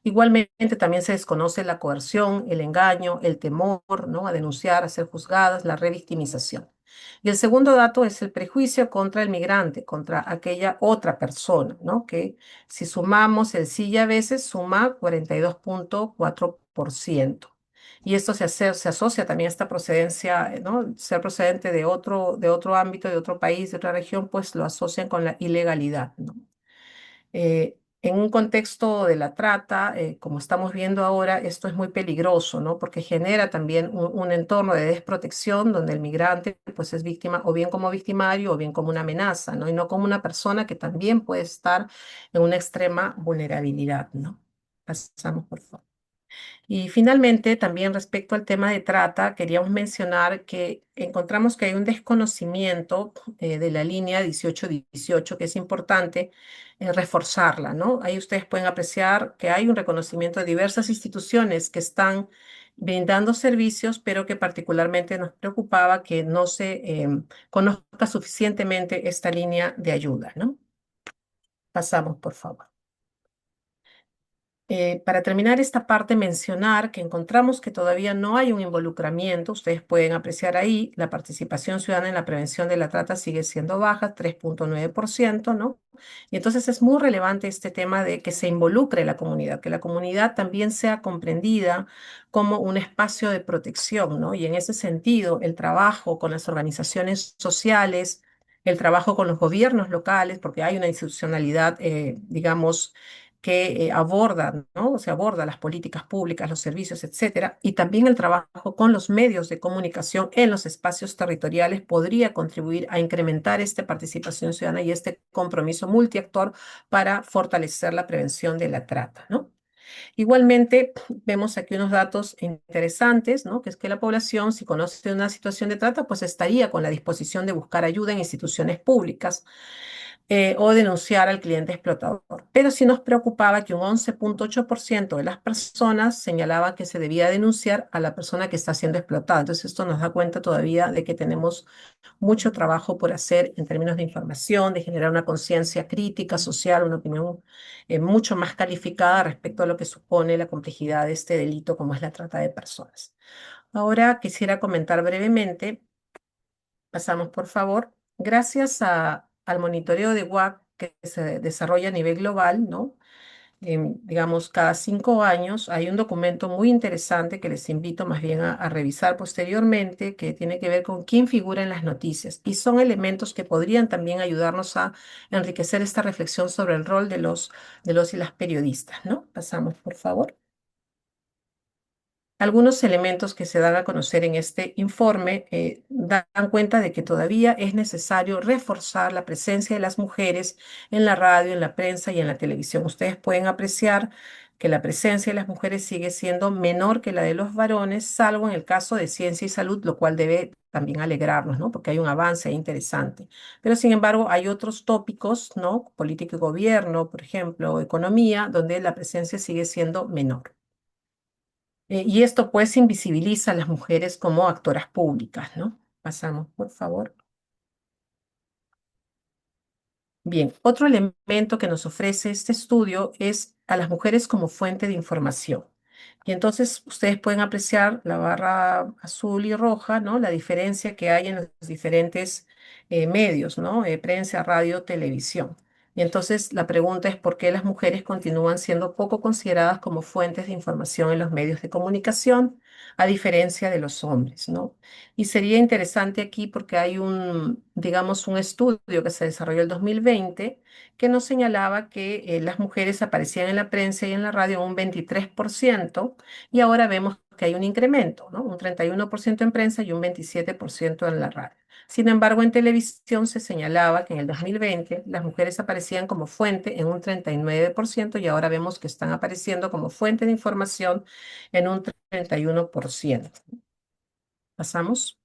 Igualmente también se desconoce la coerción, el engaño, el temor, ¿no? A denunciar, a ser juzgadas, la revictimización. Y el segundo dato es el prejuicio contra el migrante, contra aquella otra persona, ¿no? Que si sumamos el sí y a veces suma 42.4%. Y esto se asocia también a esta procedencia, ¿no? Ser procedente de otro ámbito, de otro país, de otra región, pues lo asocian con la ilegalidad, ¿no? En un contexto de la trata, como estamos viendo ahora, esto es muy peligroso, ¿no? Porque genera también un entorno de desprotección donde el migrante pues es víctima o bien como victimario o bien como una amenaza, ¿no? Y no como una persona que también puede estar en una extrema vulnerabilidad, ¿no? Pasamos, por favor. Y finalmente, también respecto al tema de trata, queríamos mencionar que encontramos que hay un desconocimiento de la línea 1818, que es importante reforzarla, ¿no? Ahí ustedes pueden apreciar que hay un reconocimiento de diversas instituciones que están brindando servicios, pero que particularmente nos preocupaba que no se conozca suficientemente esta línea de ayuda, ¿no? Pasamos, por favor. Para terminar esta parte, mencionar que encontramos que todavía no hay un involucramiento. Ustedes pueden apreciar ahí, la participación ciudadana en la prevención de la trata sigue siendo baja, 3.9%, ¿no? Y entonces es muy relevante este tema de que se involucre la comunidad, que la comunidad también sea comprendida como un espacio de protección, ¿no? Y en ese sentido, el trabajo con las organizaciones sociales, el trabajo con los gobiernos locales, porque hay una institucionalidad, digamos, que aborda, ¿no? Se aborda las políticas públicas, los servicios, etcétera, y también el trabajo con los medios de comunicación en los espacios territoriales podría contribuir a incrementar esta participación ciudadana y este compromiso multiactor para fortalecer la prevención de la trata, ¿no? Igualmente, vemos aquí unos datos interesantes, ¿no? Que es que la población, si conoce una situación de trata, pues estaría con la disposición de buscar ayuda en instituciones públicas o denunciar al cliente explotador. Pero sí nos preocupaba que un 11,8% de las personas señalaba que se debía denunciar a la persona que está siendo explotada. Entonces, esto nos da cuenta todavía de que tenemos mucho trabajo por hacer en términos de información, de generar una conciencia crítica, social, una opinión mucho más calificada respecto a lo que supone la complejidad de este delito como es la trata de personas. Ahora quisiera comentar brevemente, pasamos por favor, gracias al monitoreo de WAC que se desarrolla a nivel global, ¿no? Digamos, cada 5 años hay un documento muy interesante que les invito más bien a revisar posteriormente, que tiene que ver con quién figura en las noticias. Y son elementos que podrían también ayudarnos a enriquecer esta reflexión sobre el rol de los y las periodistas, ¿no? Pasamos, por favor. Algunos elementos que se dan a conocer en este informe dan cuenta de que todavía es necesario reforzar la presencia de las mujeres en la radio, en la prensa y en la televisión. Ustedes pueden apreciar que la presencia de las mujeres sigue siendo menor que la de los varones, salvo en el caso de ciencia y salud, lo cual debe también alegrarnos, ¿no? Porque hay un avance ahí interesante. Pero sin embargo, hay otros tópicos, ¿no? Política y gobierno, por ejemplo, o economía, donde la presencia sigue siendo menor. Y esto pues invisibiliza a las mujeres como actoras públicas, ¿no? Pasamos, por favor. Bien, otro elemento que nos ofrece este estudio es a las mujeres como fuente de información. Y entonces ustedes pueden apreciar la barra azul y roja, ¿no? La diferencia que hay en los diferentes medios, ¿no? Prensa, radio, televisión. Y entonces la pregunta es por qué las mujeres continúan siendo poco consideradas como fuentes de información en los medios de comunicación, a diferencia de los hombres, ¿no? Y sería interesante aquí porque hay digamos, un estudio que se desarrolló el 2020 que nos señalaba que las mujeres aparecían en la prensa y en la radio un 23% y ahora vemos que hay un incremento, ¿no? Un 31% en prensa y un 27% en la radio. Sin embargo, en televisión se señalaba que en el 2020 las mujeres aparecían como fuente en un 39% y ahora vemos que están apareciendo como fuente de información en un 31%. Pasamos.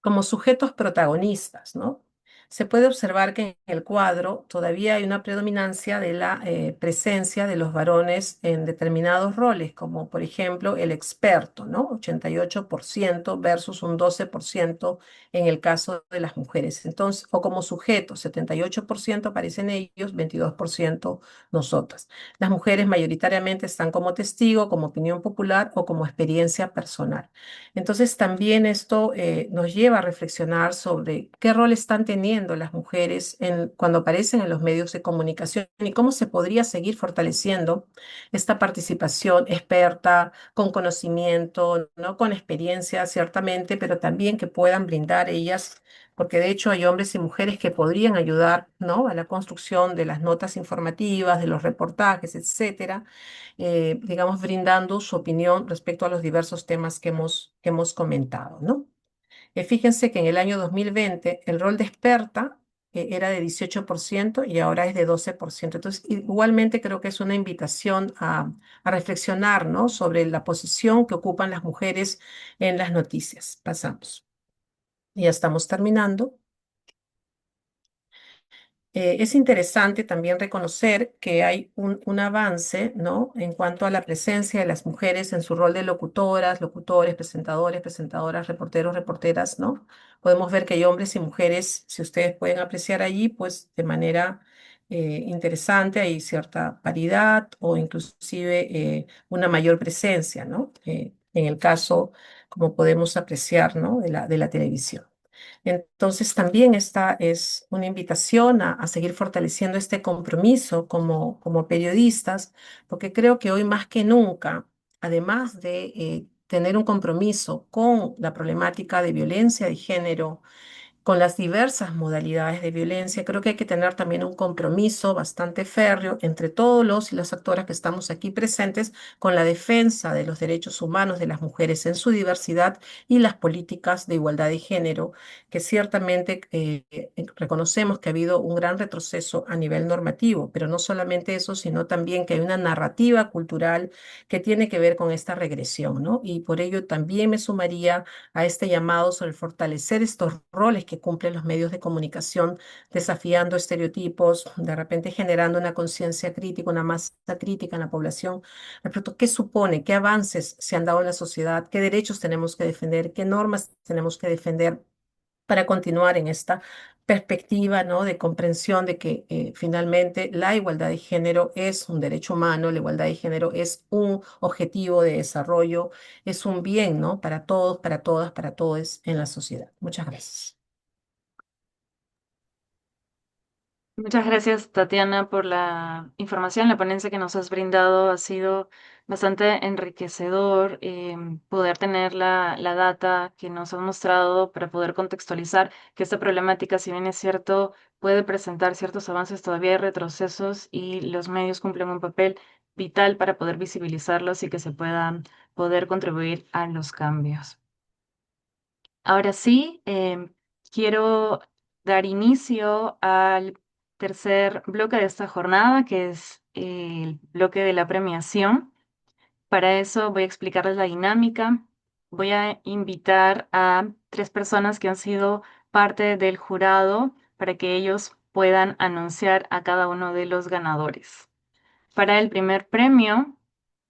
Como sujetos protagonistas, ¿no? Se puede observar que en el cuadro todavía hay una predominancia de la presencia de los varones en determinados roles, como por ejemplo el experto, ¿no? 88% versus un 12% en el caso de las mujeres. Entonces, o como sujetos, 78% aparecen ellos, 22% nosotras. Las mujeres mayoritariamente están como testigo, como opinión popular o como experiencia personal. Entonces también esto nos lleva a reflexionar sobre qué rol están teniendo las mujeres cuando aparecen en los medios de comunicación y cómo se podría seguir fortaleciendo esta participación experta, con conocimiento, ¿no? Con experiencia ciertamente, pero también que puedan brindar ellas, porque de hecho hay hombres y mujeres que podrían ayudar, ¿no? A la construcción de las notas informativas, de los reportajes, etcétera, digamos, brindando su opinión respecto a los diversos temas que hemos comentado, ¿no? Fíjense que en el año 2020 el rol de experta era de 18% y ahora es de 12%. Entonces, igualmente creo que es una invitación a reflexionar, ¿no? Sobre la posición que ocupan las mujeres en las noticias. Pasamos. Ya estamos terminando. Es interesante también reconocer que hay un avance, ¿no? En cuanto a la presencia de las mujeres en su rol de locutoras, locutores, presentadores, presentadoras, reporteros, reporteras, ¿no? Podemos ver que hay hombres y mujeres, si ustedes pueden apreciar allí, pues de manera interesante hay cierta paridad o inclusive una mayor presencia, ¿no? En el caso, como podemos apreciar, ¿no? De la televisión. Entonces, también esta es una invitación a seguir fortaleciendo este compromiso como periodistas, porque creo que hoy más que nunca, además de tener un compromiso con la problemática de violencia de género, con las diversas modalidades de violencia, creo que hay que tener también un compromiso bastante férreo entre todos los y las actoras que estamos aquí presentes con la defensa de los derechos humanos de las mujeres en su diversidad y las políticas de igualdad de género, que ciertamente reconocemos que ha habido un gran retroceso a nivel normativo, pero no solamente eso, sino también que hay una narrativa cultural que tiene que ver con esta regresión, ¿no? Y por ello también me sumaría a este llamado sobre fortalecer estos roles que cumplen los medios de comunicación, desafiando estereotipos, de repente generando una conciencia crítica, una masa crítica en la población respecto a qué supone, qué avances se han dado en la sociedad, qué derechos tenemos que defender, qué normas tenemos que defender para continuar en esta perspectiva, ¿no? De comprensión de que finalmente la igualdad de género es un derecho humano, la igualdad de género es un objetivo de desarrollo, es un bien, ¿no? Para todos, para todas, para todos en la sociedad. Muchas gracias. Muchas gracias, Tatiana, por la información. La ponencia que nos has brindado ha sido bastante enriquecedor. Poder tener la data que nos has mostrado para poder contextualizar que esta problemática, si bien es cierto, puede presentar ciertos avances, todavía hay retrocesos y los medios cumplen un papel vital para poder visibilizarlos y que se puedan poder contribuir a los cambios. Ahora sí, quiero dar inicio al tercer bloque de esta jornada, que es el bloque de la premiación. Para eso voy a explicarles la dinámica. Voy a invitar a tres personas que han sido parte del jurado para que ellos puedan anunciar a cada uno de los ganadores. Para el primer premio,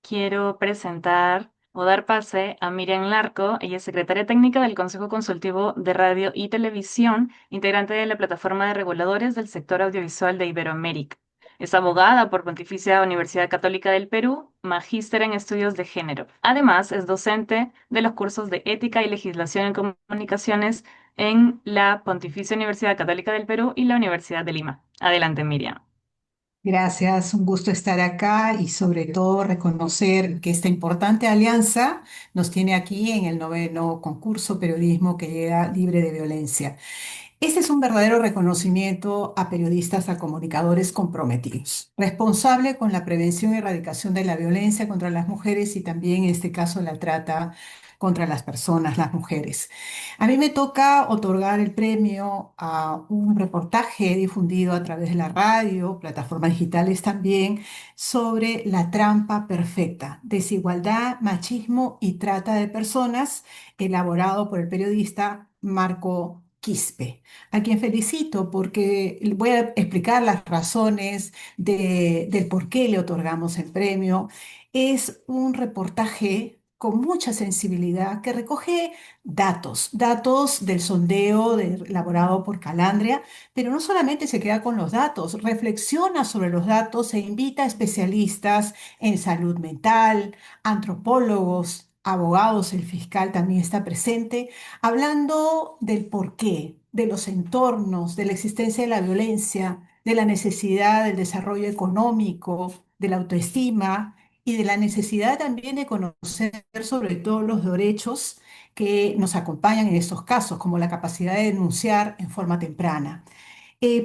quiero presentar o dar pase a Miriam Larco. Ella es secretaria técnica del Consejo Consultivo de Radio y Televisión, integrante de la plataforma de reguladores del sector audiovisual de Iberoamérica. Es abogada por Pontificia Universidad Católica del Perú, magíster en estudios de género. Además, es docente de los cursos de ética y legislación en comunicaciones en la Pontificia Universidad Católica del Perú y la Universidad de Lima. Adelante, Miriam. Gracias, un gusto estar acá y sobre todo reconocer que esta importante alianza nos tiene aquí en el noveno concurso Periodismo que llega libre de violencia. Este es un verdadero reconocimiento a periodistas, a comunicadores comprometidos, responsable con la prevención y erradicación de la violencia contra las mujeres y también en este caso la trata contra las personas, las mujeres. A mí me toca otorgar el premio a un reportaje difundido a través de la radio, plataformas digitales también, sobre la trampa perfecta, desigualdad, machismo y trata de personas, elaborado por el periodista Marco Quispe, a quien felicito porque voy a explicar las razones del por qué le otorgamos el premio. Es un reportaje con mucha sensibilidad que recoge datos del sondeo elaborado por Calandria, pero no solamente se queda con los datos, reflexiona sobre los datos e invita a especialistas en salud mental, antropólogos, abogados, el fiscal también está presente, hablando del porqué, de los entornos, de la existencia de la violencia, de la necesidad del desarrollo económico, de la autoestima y de la necesidad también de conocer sobre todo los derechos que nos acompañan en estos casos, como la capacidad de denunciar en forma temprana.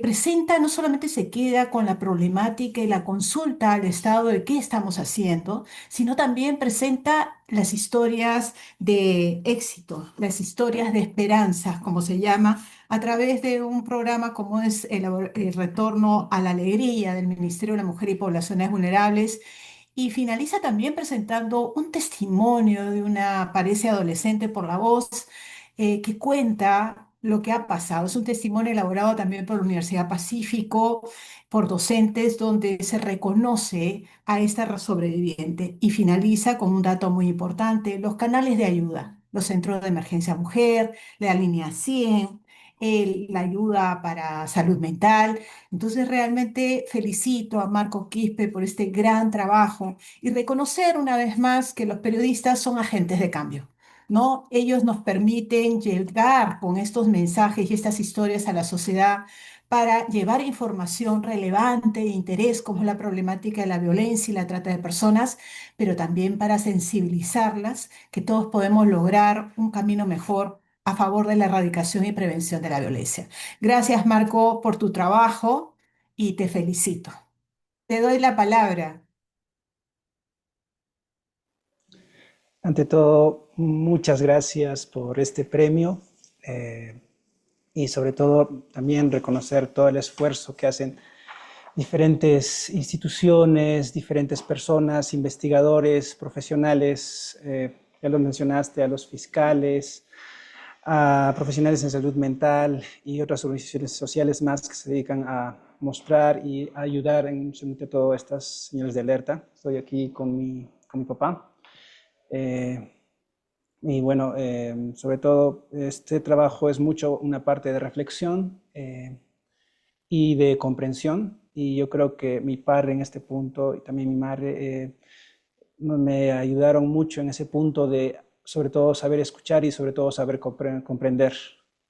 Presenta, no solamente se queda con la problemática y la consulta al Estado de qué estamos haciendo, sino también presenta las historias de éxito, las historias de esperanza, como se llama, a través de un programa como es el Retorno a la Alegría del Ministerio de la Mujer y Poblaciones Vulnerables. Y finaliza también presentando un testimonio de una, parece adolescente por la voz, que cuenta lo que ha pasado. Es un testimonio elaborado también por la Universidad Pacífico, por docentes, donde se reconoce a esta sobreviviente y finaliza con un dato muy importante, los canales de ayuda, los centros de emergencia mujer, la línea 100, la ayuda para salud mental. Entonces realmente felicito a Marco Quispe por este gran trabajo y reconocer una vez más que los periodistas son agentes de cambio. ¿no? Ellos nos permiten llegar con estos mensajes y estas historias a la sociedad para llevar información relevante de interés, como es la problemática de la violencia y la trata de personas, pero también para sensibilizarlas, que todos podemos lograr un camino mejor a favor de la erradicación y prevención de la violencia. Gracias, Marco, por tu trabajo y te felicito. Te doy la palabra. Ante todo, muchas gracias por este premio eh, y sobre todo también reconocer todo el esfuerzo que hacen diferentes instituciones, diferentes personas, investigadores, profesionales, ya lo mencionaste, a los fiscales, a profesionales en salud mental y otras organizaciones sociales más que se dedican a mostrar y a ayudar en absolutamente todas estas señales de alerta. Estoy aquí con mi papá. Y bueno, sobre todo este trabajo es mucho una parte de reflexión y de comprensión. Y yo creo que mi padre en este punto y también mi madre me ayudaron mucho en ese punto de sobre todo saber escuchar y sobre todo saber comprender.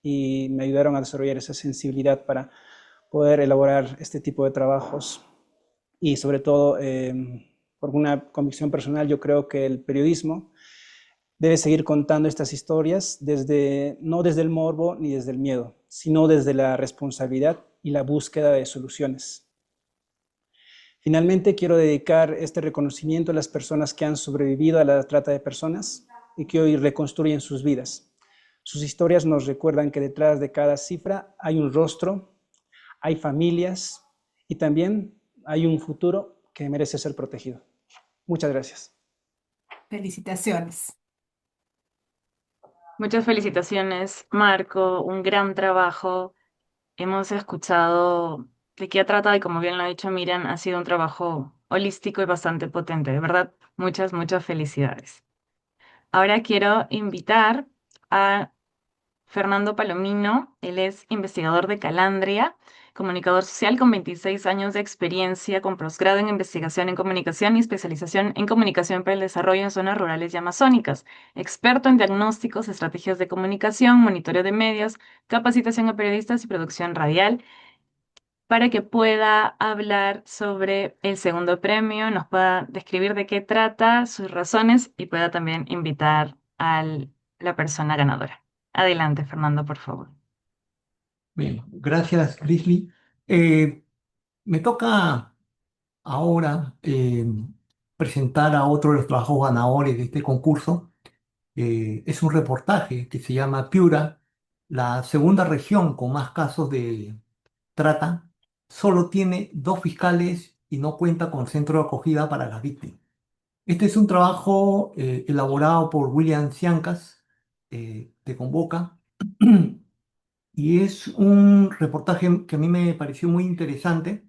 Y me ayudaron a desarrollar esa sensibilidad para poder elaborar este tipo de trabajos. Y sobre todo, por una convicción personal, yo creo que el periodismo debe seguir contando estas historias no desde el morbo ni desde el miedo, sino desde la responsabilidad y la búsqueda de soluciones. Finalmente, quiero dedicar este reconocimiento a las personas que han sobrevivido a la trata de personas y que hoy reconstruyen sus vidas. Sus historias nos recuerdan que detrás de cada cifra hay un rostro, hay familias y también hay un futuro que merece ser protegido. Muchas gracias. Felicitaciones. Muchas felicitaciones, Marco, un gran trabajo. Hemos escuchado de qué ha tratado y como bien lo ha dicho Miriam, ha sido un trabajo holístico y bastante potente. De verdad, muchas, muchas felicidades. Ahora quiero invitar a Fernando Palomino. Él es investigador de Calandria, comunicador social con 26 años de experiencia, con posgrado en investigación en comunicación y especialización en comunicación para el desarrollo en zonas rurales y amazónicas, experto en diagnósticos, estrategias de comunicación, monitoreo de medios, capacitación a periodistas y producción radial, para que pueda hablar sobre el segundo premio, nos pueda describir de qué trata, sus razones y pueda también invitar a la persona ganadora. Adelante, Fernando, por favor. Bien, gracias, Grizzly. Eh, Me toca ahora presentar a otro de los trabajos ganadores de este concurso. Es un reportaje que se llama Piura, la segunda región con más casos de trata. Solo tiene 2 fiscales y no cuenta con centro de acogida para las víctimas. Este es un trabajo elaborado por William Ciancas, de Convoca. Y es un reportaje que a mí me pareció muy interesante,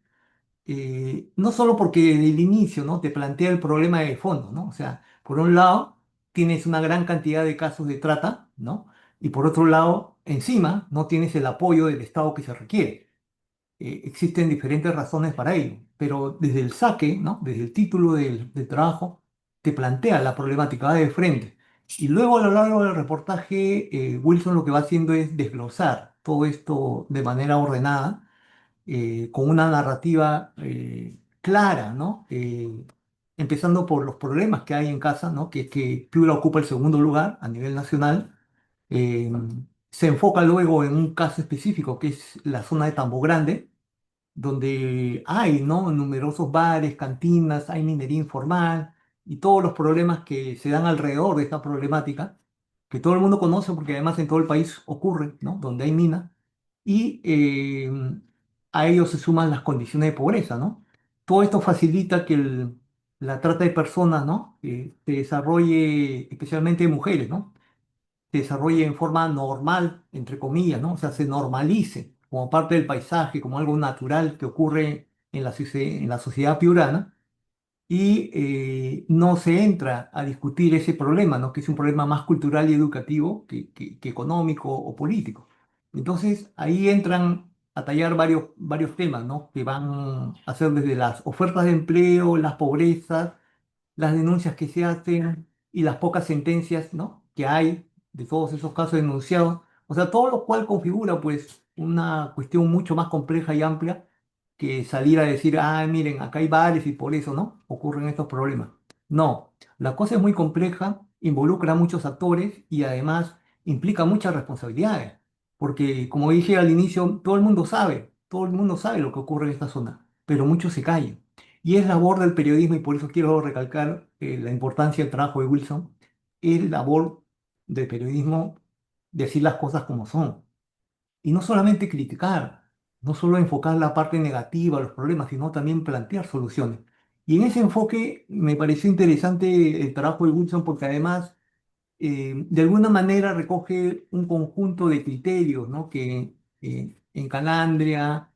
no solo porque desde el inicio, ¿no? Te plantea el problema de fondo, ¿no? O sea, por un lado tienes una gran cantidad de casos de trata, ¿no? Y por otro lado, encima, no tienes el apoyo del Estado que se requiere. Existen diferentes razones para ello, pero desde el saque, ¿no? Desde el título del trabajo, te plantea la problemática de frente. Y luego a lo largo del reportaje, Wilson lo que va haciendo es desglosar todo esto de manera ordenada, con una narrativa clara, ¿no? Empezando por los problemas que hay en casa, ¿no? Que Piura ocupa el segundo lugar a nivel nacional. Eh, Se enfoca luego en un caso específico que es la zona de Tambo Grande, donde hay, ¿no? Numerosos bares, cantinas, hay minería informal y todos los problemas que se dan alrededor de esta problemática, que todo el mundo conoce porque además en todo el país ocurre, ¿no? Donde hay mina, y a ello se suman las condiciones de pobreza, ¿no? Todo esto facilita que la trata de personas, ¿no? Se desarrolle, especialmente de mujeres, ¿no? Se desarrolle en forma normal, entre comillas, ¿no? O sea, se normalice como parte del paisaje, como algo natural que ocurre en la sociedad piurana, y no se entra a discutir ese problema, ¿no? Que es un problema más cultural y educativo que económico o político. Entonces, ahí entran a tallar varios temas, ¿no? Que van a ser desde las ofertas de empleo, las pobrezas, las denuncias que se hacen y las pocas sentencias, ¿no? que hay de todos esos casos denunciados. O sea, todo lo cual configura pues una cuestión mucho más compleja y amplia que salir a decir, ah, miren, acá hay bares y por eso, ¿no? Ocurren estos problemas. No, la cosa es muy compleja, involucra a muchos actores y además implica muchas responsabilidades. Porque, como dije al inicio, todo el mundo sabe lo que ocurre en esta zona, pero muchos se callan. Y es labor del periodismo, y por eso quiero recalcar la importancia del trabajo de Wilson, es labor del periodismo decir las cosas como son. Y no solamente criticar, no solo enfocar la parte negativa, los problemas, sino también plantear soluciones. Y en ese enfoque me pareció interesante el trabajo de Wilson porque además de alguna manera recoge un conjunto de criterios, ¿no? Que en Calandria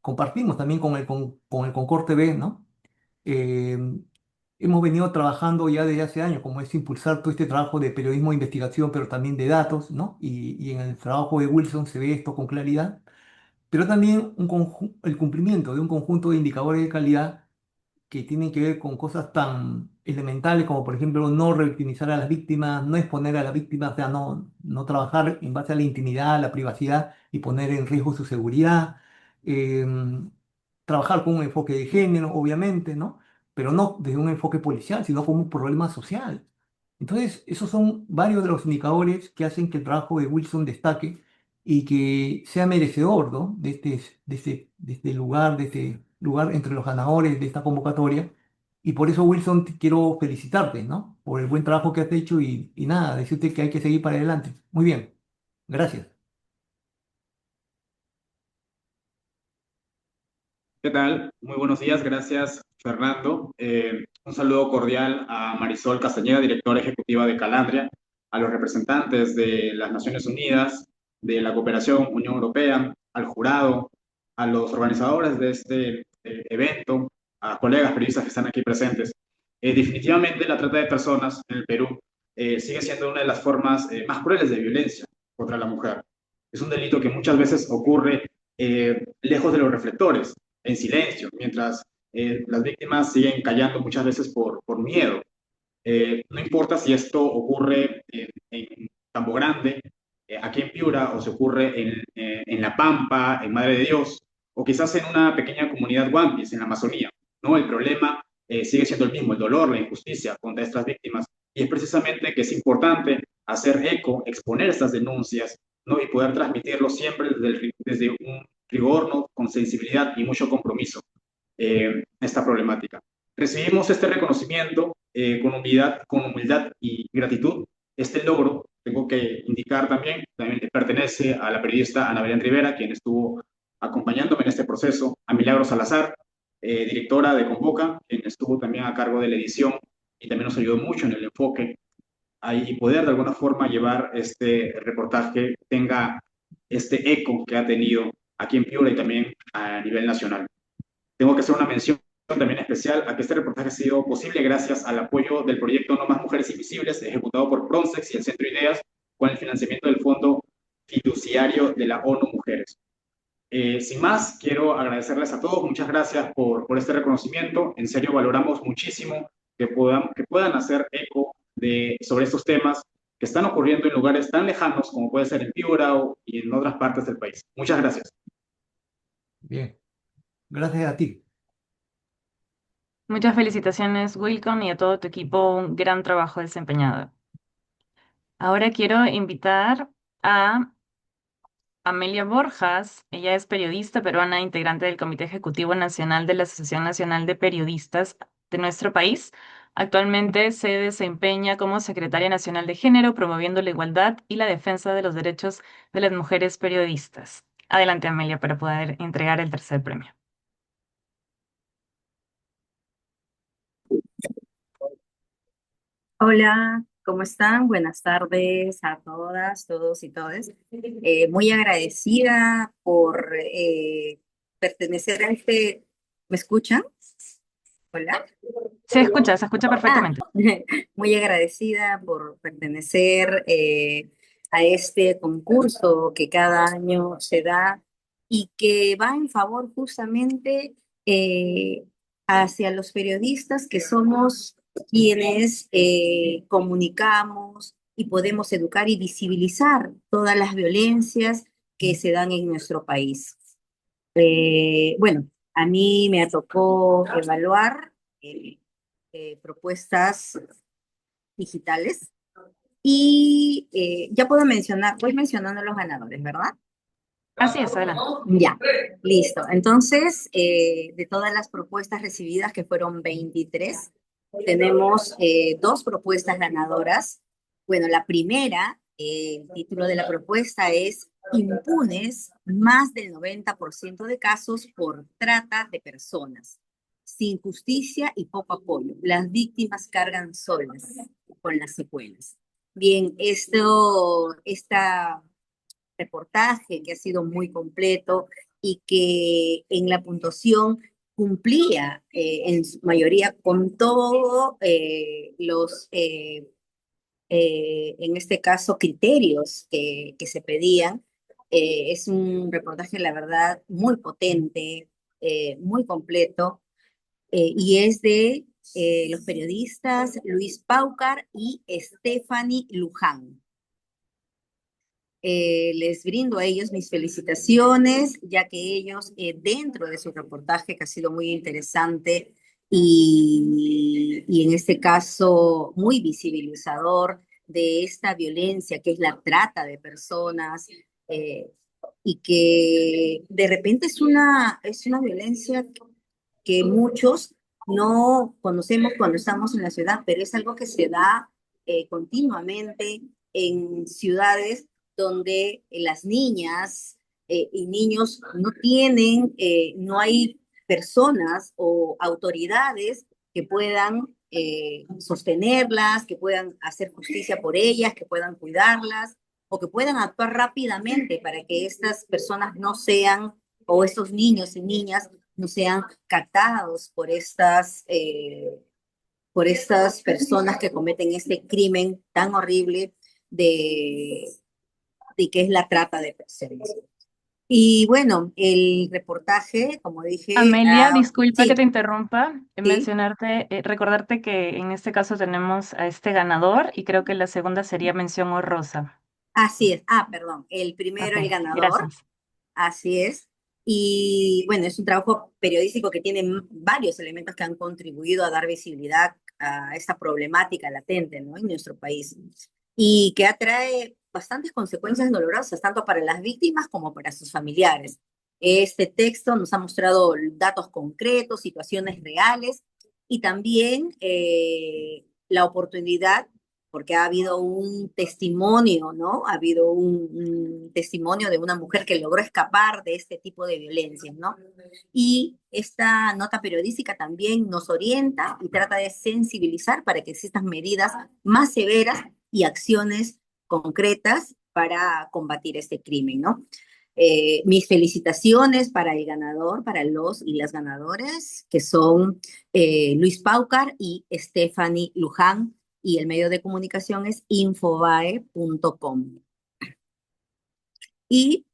compartimos también con el Concord TV, ¿no? Eh, Hemos venido trabajando ya desde hace años, como es impulsar todo este trabajo de periodismo de investigación, pero también de datos, ¿no? Y en el trabajo de Wilson se ve esto con claridad, pero también el cumplimiento de un conjunto de indicadores de calidad que tienen que ver con cosas tan elementales como, por ejemplo, no revictimizar a las víctimas, no exponer a las víctimas, o sea, no trabajar en base a la intimidad, a la privacidad y poner en riesgo su seguridad. em, Trabajar con un enfoque de género, obviamente, ¿no? Pero no desde un enfoque policial, sino como un problema social. Entonces, esos son varios de los indicadores que hacen que el trabajo de Wilson destaque y que sea merecedor, ¿no? De este lugar entre los ganadores de esta convocatoria. Y por eso, Wilson, quiero felicitarte, ¿no? Por el buen trabajo que has hecho y nada, decirte que hay que seguir para adelante. Muy bien, gracias. ¿Qué tal? Muy buenos días, gracias Fernando. Un saludo cordial a Marisol Castañeda, directora ejecutiva de Calandria, a los representantes de las Naciones Unidas, de la Cooperación Unión Europea, al jurado, a los organizadores de este evento, a colegas periodistas que están aquí presentes. Definitivamente la trata de personas en el Perú sigue siendo una de las formas más crueles de violencia contra la mujer. Es un delito que muchas veces ocurre lejos de los reflectores, en silencio, mientras las víctimas siguen callando muchas veces por miedo. No importa si esto ocurre en Campo Grande, aquí en Piura, o se ocurre en La Pampa, en Madre de Dios, o quizás en una pequeña comunidad Guampis, en la Amazonía. ¿No? El problema sigue siendo el mismo, el dolor, la injusticia contra estas víctimas. Y es precisamente que es importante hacer eco, exponer estas denuncias, ¿no? Y poder transmitirlo siempre desde un rigor, ¿no? Con sensibilidad y mucho compromiso esta problemática. Recibimos este reconocimiento con humildad y gratitud. Este logro, tengo que indicar también pertenece a la periodista Ana Belén Rivera, quien estuvo acompañándome en este proceso, a Milagros Salazar, directora de Convoca, quien estuvo también a cargo de la edición y también nos ayudó mucho en el enfoque y poder de alguna forma llevar este reportaje tenga este eco que ha tenido aquí en Piura y también a nivel nacional. Tengo que hacer una mención también especial a que este reportaje ha sido posible gracias al apoyo del proyecto No Más Mujeres Invisibles, ejecutado por Pronsex y el Centro Ideas, con el financiamiento del Fondo Fiduciario de la ONU Mujeres. Sin más, quiero agradecerles a todos. Muchas gracias por este reconocimiento. En serio, valoramos muchísimo que puedan hacer eco sobre estos temas que están ocurriendo en lugares tan lejanos como puede ser en Piura y en otras partes del país. Muchas gracias. Bien, gracias a ti. Muchas felicitaciones, Wilcom, y a todo tu equipo, un gran trabajo desempeñado. Ahora quiero invitar a Amelia Borjas. Ella es periodista peruana, integrante del Comité Ejecutivo Nacional de la Asociación Nacional de Periodistas de nuestro país. Actualmente se desempeña como secretaria nacional de género, promoviendo la igualdad y la defensa de los derechos de las mujeres periodistas. Adelante, Amelia, para poder entregar el tercer premio. Hola, ¿cómo están? Buenas tardes a todas, todos y todes. Muy agradecida por pertenecer a este... ¿Me escuchan? Hola. Se escucha perfectamente. Muy agradecida por pertenecer a este concurso que cada año se da y que va en favor justamente hacia los periodistas que somos quienes comunicamos, y podemos educar y visibilizar todas las violencias que se dan en nuestro país. Bueno, a mí me tocó evaluar propuestas digitales y ya puedo mencionar, voy mencionando los ganadores, ¿verdad? Así es, adelante. Ya, listo. Entonces, de todas las propuestas recibidas, que fueron 23, tenemos dos propuestas ganadoras. Bueno, la primera, el título de la propuesta es Impunes más del 90% de casos por trata de personas, sin justicia y poco apoyo. Las víctimas cargan solas con las secuelas. Bien, esta reportaje que ha sido muy completo y que en la puntuación cumplía en su mayoría con todos en este caso, criterios que se pedían. Es un reportaje, la verdad, muy potente, muy completo, y es de los periodistas Luis Paucar y Stephanie Luján. Les brindo a ellos mis felicitaciones, ya que ellos, dentro de su reportaje, que ha sido muy interesante y en este caso muy visibilizador de esta violencia que es la trata de personas, y que de repente es una violencia que muchos no conocemos cuando estamos en la ciudad, pero es algo que se da continuamente en ciudades donde las niñas y niños no tienen, no hay personas o autoridades que puedan sostenerlas, que puedan hacer justicia por ellas, que puedan cuidarlas o que puedan actuar rápidamente para que estas personas no sean, o estos niños y niñas no sean captados por estas personas que cometen este crimen tan horrible de, de que es la trata de personas. Y bueno, el reportaje, como dije, Amelia, disculpa que te sí, interrumpa, sí, recordarte que en este caso tenemos a este ganador y creo que la segunda sería mención honrosa. así es. Perdón, el primero, el Ok, ganador, gracias. así es. Y bueno, es un trabajo periodístico que tiene varios elementos que han contribuido a dar visibilidad a esta problemática latente, ¿no? En nuestro país. Y que atrae bastantes consecuencias dolorosas, tanto para las víctimas como para sus familiares. Este texto nos ha mostrado datos concretos, situaciones reales y también la oportunidad, porque ha habido un testimonio, ¿no? Ha habido un testimonio de una mujer que logró escapar de este tipo de violencias, ¿no? Y esta nota periodística también nos orienta y trata de sensibilizar para que existan medidas más severas y acciones concretas para combatir este crimen, ¿no? Mis felicitaciones para el ganador, para los y las ganadoras, que son Luis Paucar y Stephanie Luján, y el medio de comunicación es infobae.com. Y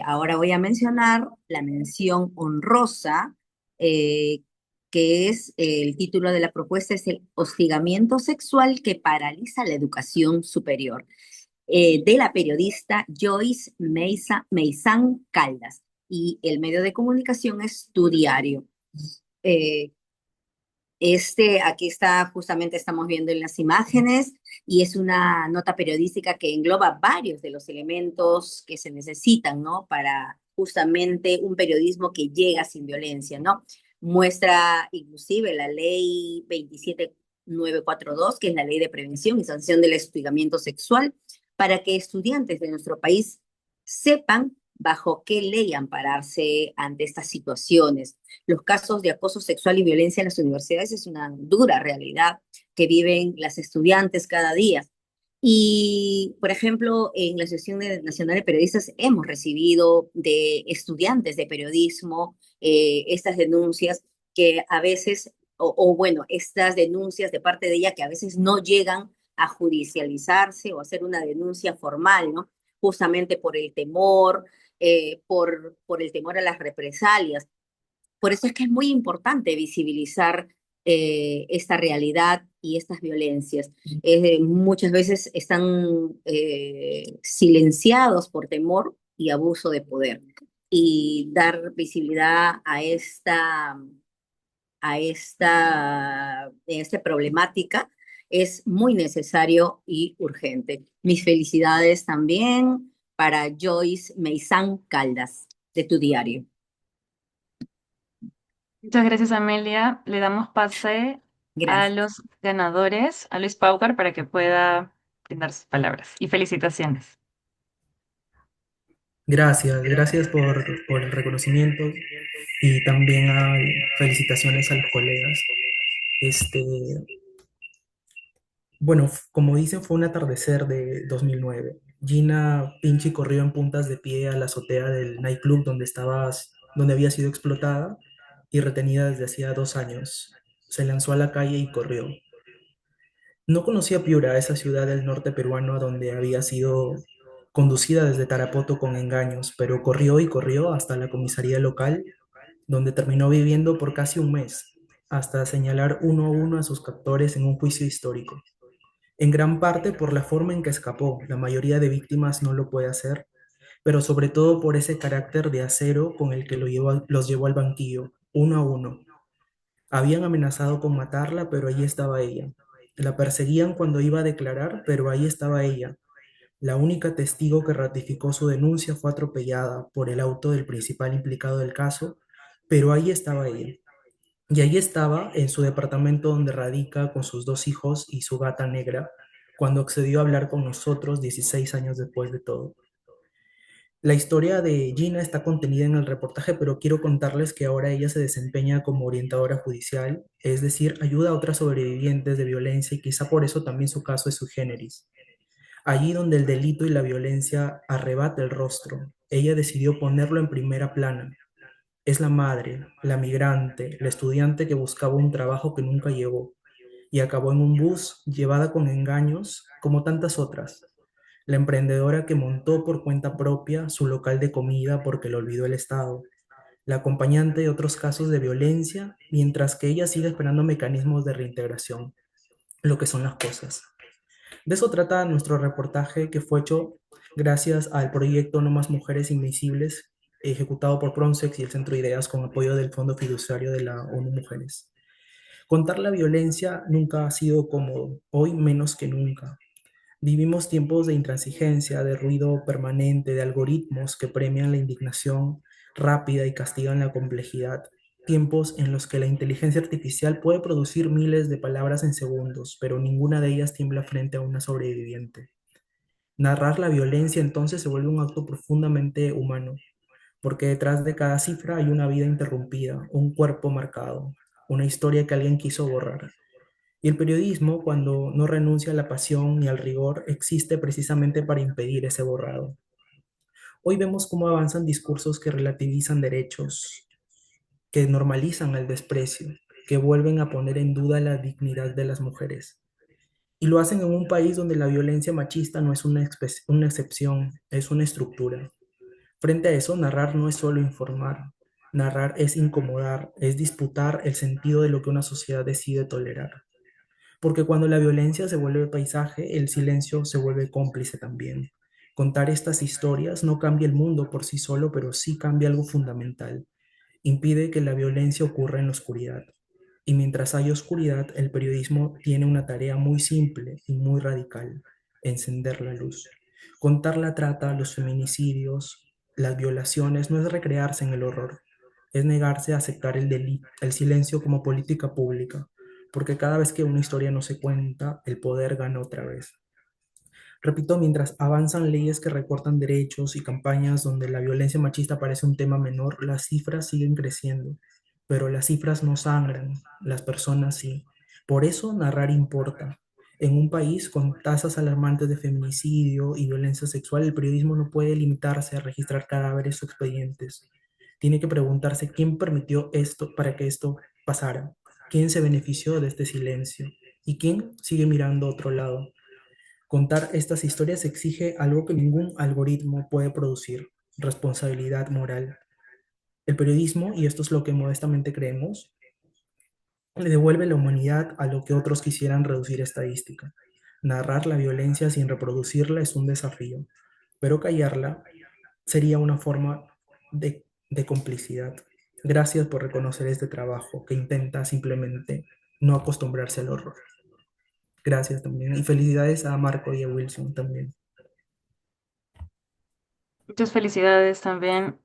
ahora voy a mencionar la mención honrosa, que es el título de la propuesta, es el hostigamiento sexual que paraliza la educación superior, de la periodista Joyce Meizán Caldas, y el medio de comunicación es Tu Diario. Aquí está, justamente estamos viendo en las imágenes, y es una nota periodística que engloba varios de los elementos que se necesitan, ¿no? Para justamente un periodismo que llega sin violencia, ¿no? Muestra inclusive la ley 27942, que es la ley de prevención y sanción del hostigamiento sexual, para que estudiantes de nuestro país sepan bajo qué ley ampararse ante estas situaciones. Los casos de acoso sexual y violencia en las universidades es una dura realidad que viven las estudiantes cada día. Y, por ejemplo, en la Asociación Nacional de Periodistas hemos recibido de estudiantes de periodismo estas denuncias que a veces, bueno, estas denuncias de parte de ella que a veces no llegan a judicializarse o a hacer una denuncia formal, ¿no? Justamente por el temor, por el temor a las represalias. Por eso es que es muy importante visibilizar esta realidad y estas violencias. Muchas veces están silenciados por temor y abuso de poder. Y dar visibilidad a esta problemática es muy necesario y urgente. Mis felicidades también para Joyce Meizán Caldas, de Tu Diario. Muchas gracias, Amelia. Le damos pase a Gracias. los ganadores, a Luis Paucar, para que pueda brindar sus palabras. Y felicitaciones. Gracias por el reconocimiento y también felicitaciones a los colegas. Este, bueno, como dicen, fue un atardecer de 2009. Gina Pinchi corrió en puntas de pie a la azotea del nightclub donde había sido explotada y retenida desde hacía 2 años. Se lanzó a la calle y corrió. No conocía Piura, esa ciudad del norte peruano a donde había sido conducida desde Tarapoto con engaños, pero corrió y corrió hasta la comisaría local, donde terminó viviendo por casi un mes, hasta señalar uno a uno a sus captores en un juicio histórico. En gran parte por la forma en que escapó, la mayoría de víctimas no lo puede hacer, pero sobre todo por ese carácter de acero con el que los llevó al banquillo, uno a uno. Habían amenazado con matarla, pero allí estaba ella. La perseguían cuando iba a declarar, pero ahí estaba ella. La única testigo que ratificó su denuncia fue atropellada por el auto del principal implicado del caso, pero ahí estaba ella. Y ahí estaba, en su departamento donde radica con sus 2 hijos y su gata negra, cuando accedió a hablar con nosotros 16 años después de todo. La historia de Gina está contenida en el reportaje, pero quiero contarles que ahora ella se desempeña como orientadora judicial, es decir, ayuda a otras sobrevivientes de violencia y quizá por eso también su caso es sui generis. Allí donde el delito y la violencia arrebata el rostro, ella decidió ponerlo en primera plana. Es la madre, la migrante, la estudiante que buscaba un trabajo que nunca llegó y acabó en un bus llevada con engaños como tantas otras. La emprendedora que montó por cuenta propia su local de comida porque lo olvidó el Estado. La acompañante de otros casos de violencia, mientras que ella sigue esperando mecanismos de reintegración. Lo que son las cosas. De eso trata nuestro reportaje que fue hecho gracias al proyecto No Más Mujeres Invisibles, ejecutado por Pronsex y el Centro de Ideas con apoyo del Fondo Fiduciario de la ONU Mujeres. Contar la violencia nunca ha sido cómodo, hoy menos que nunca. Vivimos tiempos de intransigencia, de ruido permanente, de algoritmos que premian la indignación rápida y castigan la complejidad. Tiempos en los que la inteligencia artificial puede producir miles de palabras en segundos, pero ninguna de ellas tiembla frente a una sobreviviente. Narrar la violencia entonces se vuelve un acto profundamente humano, porque detrás de cada cifra hay una vida interrumpida, un cuerpo marcado, una historia que alguien quiso borrar. Y el periodismo, cuando no renuncia a la pasión ni al rigor, existe precisamente para impedir ese borrado. Hoy vemos cómo avanzan discursos que relativizan derechos, que normalizan el desprecio, que vuelven a poner en duda la dignidad de las mujeres. Y lo hacen en un país donde la violencia machista no es una excepción, es una estructura. Frente a eso, narrar no es solo informar. Narrar es incomodar, es disputar el sentido de lo que una sociedad decide tolerar. Porque cuando la violencia se vuelve paisaje, el silencio se vuelve cómplice también. Contar estas historias no cambia el mundo por sí solo, pero sí cambia algo fundamental. Impide que la violencia ocurra en la oscuridad. Y mientras hay oscuridad, el periodismo tiene una tarea muy simple y muy radical: encender la luz. Contar la trata, los feminicidios, las violaciones no es recrearse en el horror, es negarse a aceptar el silencio como política pública, porque cada vez que una historia no se cuenta, el poder gana otra vez. Repito, mientras avanzan leyes que recortan derechos y campañas donde la violencia machista parece un tema menor, las cifras siguen creciendo, pero las cifras no sangran, las personas sí. Por eso narrar importa. En un país con tasas alarmantes de feminicidio y violencia sexual, el periodismo no puede limitarse a registrar cadáveres o expedientes. Tiene que preguntarse quién permitió esto para que esto pasara, quién se benefició de este silencio y quién sigue mirando a otro lado. Contar estas historias exige algo que ningún algoritmo puede producir: responsabilidad moral. El periodismo, y esto es lo que modestamente creemos, le devuelve la humanidad a lo que otros quisieran reducir a estadística. Narrar la violencia sin reproducirla es un desafío, pero callarla sería una forma de complicidad. Gracias por reconocer este trabajo que intenta simplemente no acostumbrarse al horror. Gracias también. Y felicidades a Marco y a Wilson también. Muchas felicidades también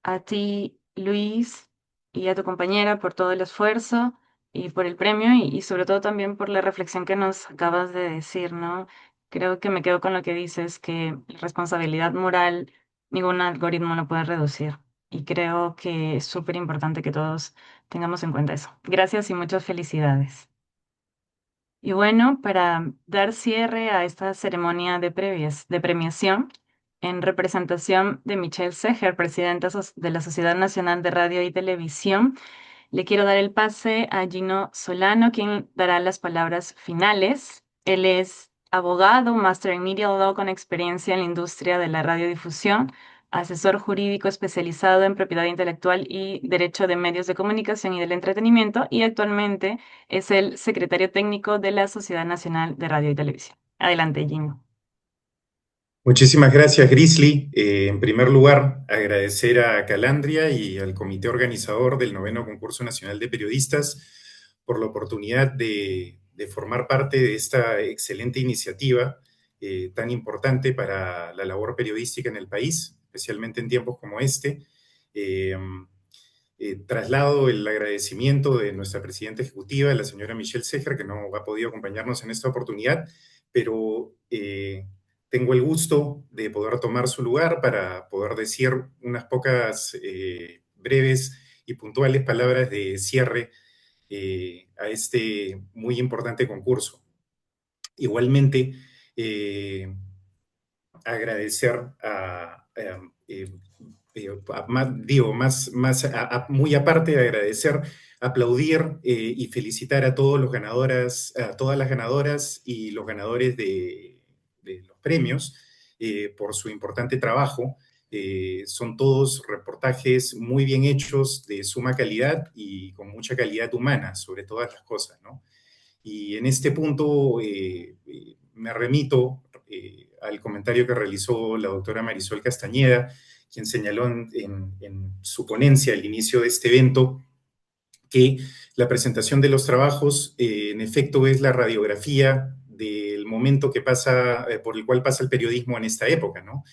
a ti, Luis, y a tu compañera por todo el esfuerzo y por el premio y sobre todo también por la reflexión que nos acabas de decir, ¿no? Creo que me quedo con lo que dices, que la responsabilidad moral ningún algoritmo lo puede reducir. Y creo que es súper importante que todos tengamos en cuenta eso. Gracias y muchas felicidades. Y bueno, para dar cierre a esta ceremonia de premiación, en representación de Michelle Seger, presidenta de la Sociedad Nacional de Radio y Televisión, le quiero dar el pase a Gino Solano, quien dará las palabras finales. Él es abogado, máster en Media Law con experiencia en la industria de la radiodifusión, asesor jurídico especializado en propiedad intelectual y derecho de medios de comunicación y del entretenimiento, y actualmente es el secretario técnico de la Sociedad Nacional de Radio y Televisión. Adelante, Gino. Muchísimas gracias, Grizzly. En primer lugar, agradecer a Calandria y al comité organizador del 9º Concurso Nacional de Periodistas por la oportunidad de formar parte de esta excelente iniciativa tan importante para la labor periodística en el país, especialmente en tiempos como este. Traslado el agradecimiento de nuestra presidenta ejecutiva, la señora Michelle Seger, que no ha podido acompañarnos en esta oportunidad, pero tengo el gusto de poder tomar su lugar para poder decir unas pocas breves y puntuales palabras de cierre a este muy importante concurso. Igualmente, agradecer muy aparte de agradecer, aplaudir y felicitar a todos los ganadoras, a todas las ganadoras y los ganadores de los premios por su importante trabajo. Son todos reportajes muy bien hechos, de suma calidad y con mucha calidad humana, sobre todas las cosas, ¿no? Y en este punto me remito al comentario que realizó la doctora Marisol Castañeda, quien señaló en su ponencia al inicio de este evento que la presentación de los trabajos, en efecto, es la radiografía del momento que pasa, por el cual pasa el periodismo en esta época, ¿no?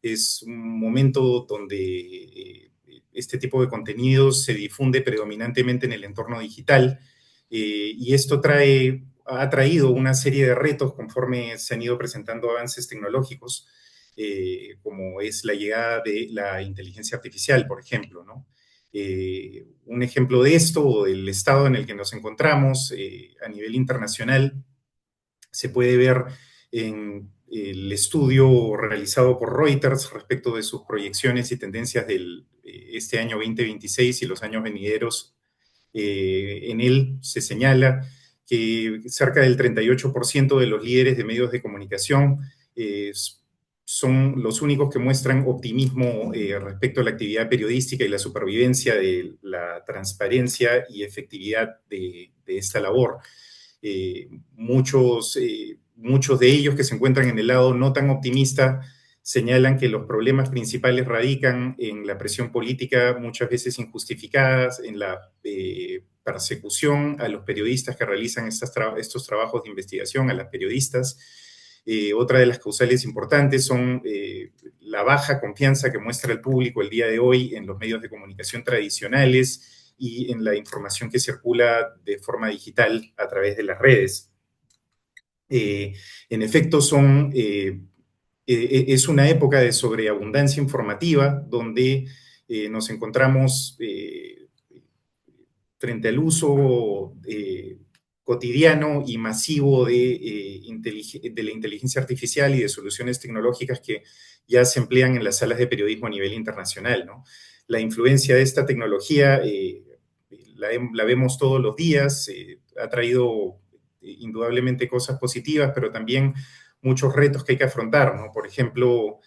Es un momento donde este tipo de contenidos se difunde predominantemente en el entorno digital, y esto ha traído una serie de retos conforme se han ido presentando avances tecnológicos, como es la llegada de la inteligencia artificial, por ejemplo, ¿no? Un ejemplo de esto, o del estado en el que nos encontramos a nivel internacional, se puede ver en el estudio realizado por Reuters respecto de sus proyecciones y tendencias de este año 2026 y los años venideros. En él se señala que cerca del 38% de los líderes de medios de comunicación son los únicos que muestran optimismo respecto a la actividad periodística y la supervivencia de la transparencia y efectividad de esta labor. Muchos de ellos que se encuentran en el lado no tan optimista señalan que los problemas principales radican en la presión política, muchas veces injustificadas, en la persecución a los periodistas que realizan estos trabajos de investigación, a las periodistas. Otra de las causales importantes son la baja confianza que muestra el público el día de hoy en los medios de comunicación tradicionales y en la información que circula de forma digital a través de las redes. En efecto, es una época de sobreabundancia informativa donde nos encontramos frente al uso cotidiano y masivo de la inteligencia artificial y de soluciones tecnológicas que ya se emplean en las salas de periodismo a nivel internacional, ¿no? La influencia de esta tecnología la vemos todos los días, ha traído indudablemente cosas positivas, pero también muchos retos que hay que afrontar, ¿no? Por ejemplo,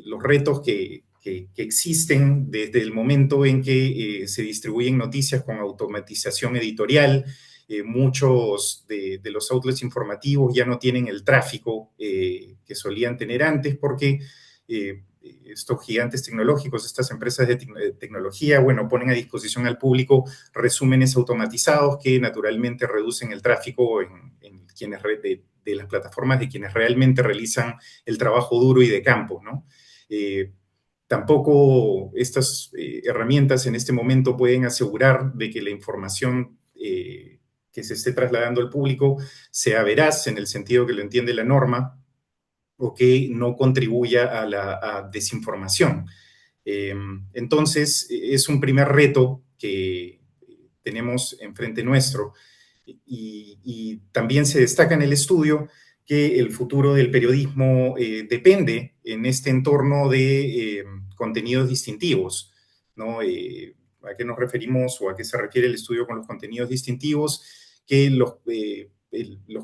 los retos que que existen desde el momento en que se distribuyen noticias con automatización editorial. Muchos de los outlets informativos ya no tienen el tráfico que solían tener antes porque estos gigantes tecnológicos, estas empresas de tecnología, bueno, ponen a disposición al público resúmenes automatizados que naturalmente reducen el tráfico en quienes de las plataformas de quienes realmente realizan el trabajo duro y de campo, ¿no? Tampoco estas herramientas en este momento pueden asegurar de que la información que se esté trasladando al público sea veraz en el sentido que lo entiende la norma o que no contribuya a la desinformación. Entonces, es un primer reto que tenemos enfrente nuestro y también se destaca en el estudio que el futuro del periodismo depende en este entorno de contenidos distintivos, ¿no? ¿A qué nos referimos o a qué se refiere el estudio con los contenidos distintivos? Que los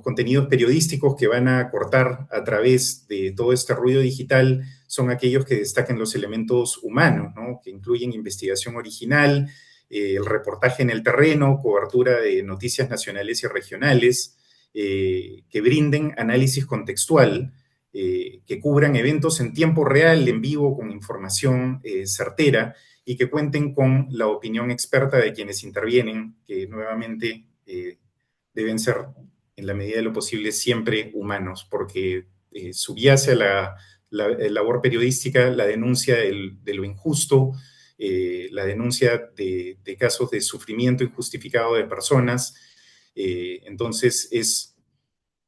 contenidos periodísticos que van a cortar a través de todo este ruido digital son aquellos que destacan los elementos humanos, ¿no? Que incluyen investigación original, el reportaje en el terreno, cobertura de noticias nacionales y regionales, que brinden análisis contextual, que cubran eventos en tiempo real, en vivo, con información certera y que cuenten con la opinión experta de quienes intervienen, que nuevamente deben ser, en la medida de lo posible, siempre humanos, porque subyace a la labor periodística la denuncia de lo injusto, la denuncia de casos de sufrimiento injustificado de personas. Entonces, es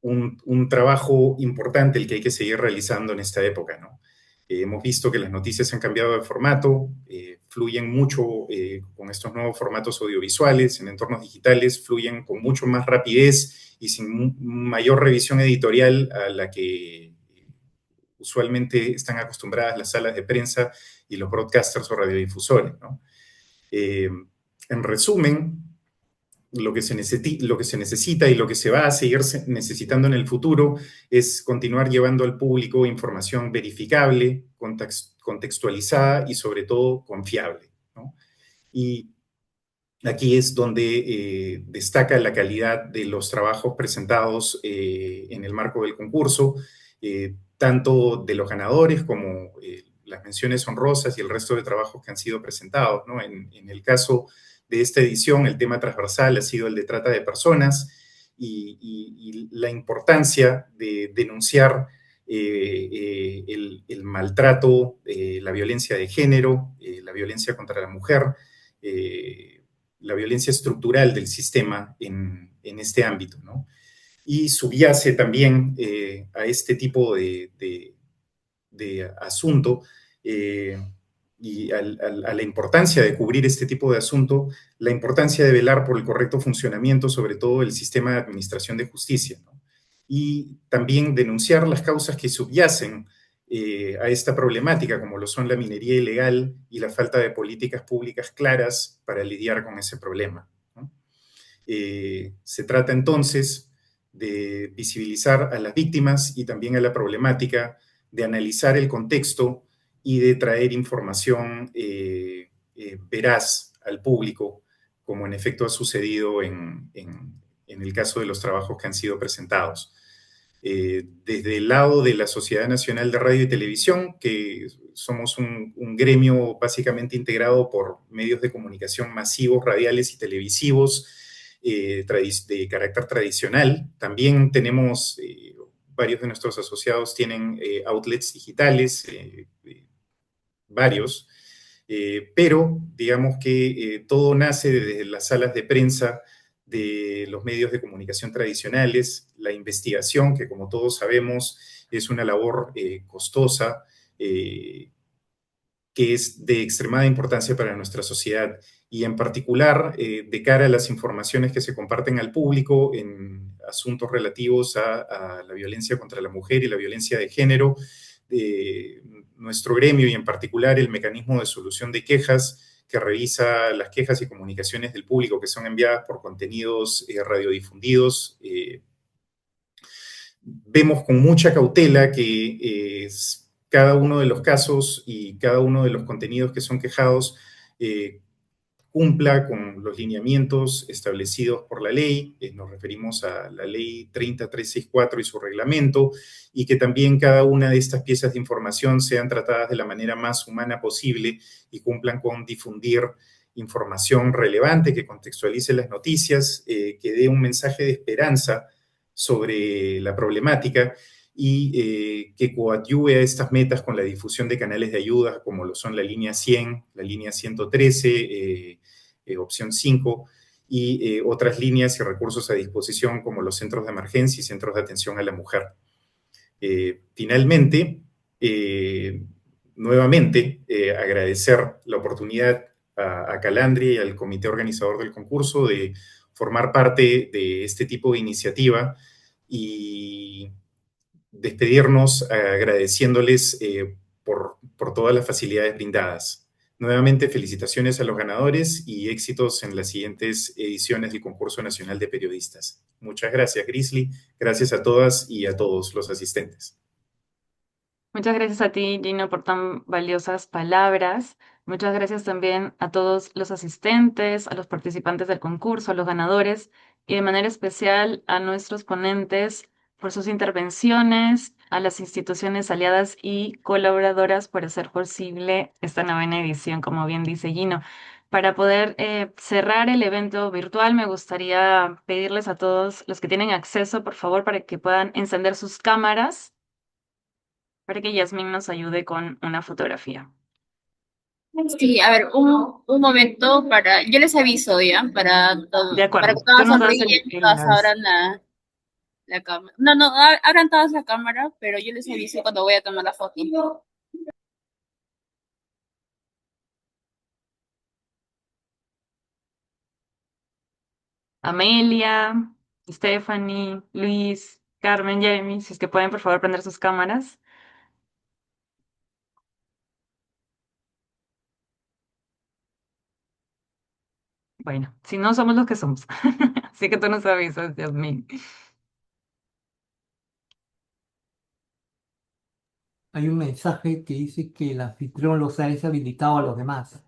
un trabajo importante el que hay que seguir realizando en esta época, ¿no? Hemos visto que las noticias han cambiado de formato, fluyen mucho con estos nuevos formatos audiovisuales, en entornos digitales, fluyen con mucho más rapidez y sin mayor revisión editorial a la que usualmente están acostumbradas las salas de prensa y los broadcasters o radiodifusores, ¿no? En resumen, lo que se necesita y lo que se va a seguir necesitando en el futuro es continuar llevando al público información verificable, contextualizada y sobre todo confiable, ¿no? Y aquí es donde destaca la calidad de los trabajos presentados en el marco del concurso, tanto de los ganadores como las menciones honrosas y el resto de trabajos que han sido presentados, ¿no? En el caso de esta edición, el tema transversal ha sido el de trata de personas y la importancia de denunciar el maltrato, la violencia de género, la violencia contra la mujer, la violencia estructural del sistema en este ámbito, ¿no? Y subyace también a este tipo de asunto y a la importancia de cubrir este tipo de asunto, la importancia de velar por el correcto funcionamiento, sobre todo del sistema de administración de justicia, ¿no? Y también denunciar las causas que subyacen a esta problemática, como lo son la minería ilegal y la falta de políticas públicas claras para lidiar con ese problema, ¿no? Se trata entonces de visibilizar a las víctimas y también a la problemática, de analizar el contexto y de traer información veraz al público, como en efecto ha sucedido en el caso de los trabajos que han sido presentados. Desde el lado de la Sociedad Nacional de Radio y Televisión, que somos un gremio básicamente integrado por medios de comunicación masivos, radiales y televisivos de carácter tradicional. También tenemos, varios de nuestros asociados tienen outlets digitales, varios, pero digamos que todo nace desde las salas de prensa de los medios de comunicación tradicionales, la investigación, que como todos sabemos es una labor costosa, que es de extremada importancia para nuestra sociedad y en particular de cara a las informaciones que se comparten al público en asuntos relativos a la violencia contra la mujer y la violencia de género. Nuestro gremio y en particular el mecanismo de solución de quejas que revisa las quejas y comunicaciones del público que son enviadas por contenidos radiodifundidos, vemos con mucha cautela que cada uno de los casos y cada uno de los contenidos que son quejados cumpla con los lineamientos establecidos por la ley, nos referimos a la ley 30364 y su reglamento, y que también cada una de estas piezas de información sean tratadas de la manera más humana posible y cumplan con difundir información relevante que contextualice las noticias, que dé un mensaje de esperanza sobre la problemática y que coadyuve a estas metas con la difusión de canales de ayuda como lo son la línea 100, la línea 113, opción 5, y otras líneas y recursos a disposición como los centros de emergencia y centros de atención a la mujer. Finalmente, nuevamente, agradecer la oportunidad a Calandria y al comité organizador del concurso de formar parte de este tipo de iniciativa y despedirnos agradeciéndoles por todas las facilidades brindadas. Nuevamente, felicitaciones a los ganadores y éxitos en las siguientes ediciones del Concurso Nacional de Periodistas. Muchas gracias, Grizzly. Gracias a todas y a todos los asistentes. Muchas gracias a ti, Gino, por tan valiosas palabras. Muchas gracias también a todos los asistentes, a los participantes del concurso, a los ganadores y de manera especial a nuestros ponentes por sus intervenciones, a las instituciones aliadas y colaboradoras por hacer posible esta novena edición, como bien dice Gino. Para poder cerrar el evento virtual, me gustaría pedirles a todos los que tienen acceso, por favor, para que puedan encender sus cámaras para que Yasmín nos ayude con una fotografía. Sí, a ver, un momento para, yo les aviso ya, De para acuerdo, que tú todas nos das sonríen, todas abran la cámara. No, no, abran todas la cámara, pero yo les aviso cuando voy a tomar la foto. Amelia, Stephanie, Luis, Carmen, Jeremy, si es que pueden por favor prender sus cámaras. Bueno, si no somos los que somos. Así que tú nos avisas, Yasmín. Hay un mensaje que dice que el anfitrión los ha deshabilitado a los demás.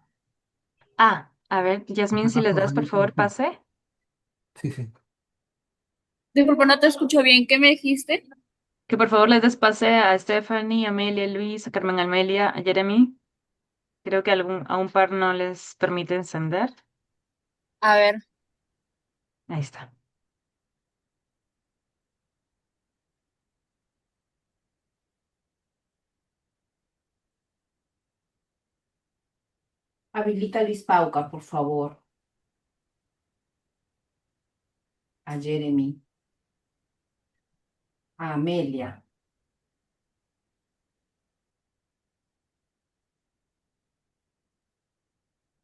Ah, a ver, Yasmín, si les das por favor pase. Sí, sí. Disculpa, no te escucho bien. ¿Qué me dijiste? Que por favor les des pase a Stephanie, Amelia, Luis, a Carmen Amelia, a Jeremy. Creo que a un par no les permite encender. A ver. Ahí está. Habilita a Luis Pauca, por favor. A Jeremy. A Amelia.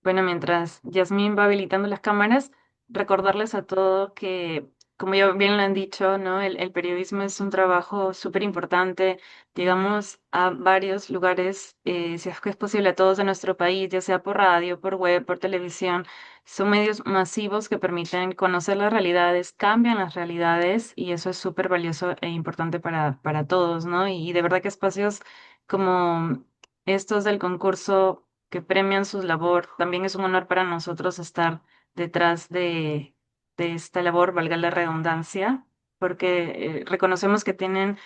Bueno, mientras Yasmín va habilitando las cámaras, recordarles a todos que, como ya bien lo han dicho, ¿no? El periodismo es un trabajo súper importante. Llegamos a varios lugares, si es que es posible, a todos de nuestro país, ya sea por radio, por web, por televisión. Son medios masivos que permiten conocer las realidades, cambian las realidades y eso es súper valioso e importante para todos, ¿no? Y de verdad que espacios como estos del concurso que premian su labor. También es un honor para nosotros estar detrás de esta labor, valga la redundancia, porque reconocemos que tienen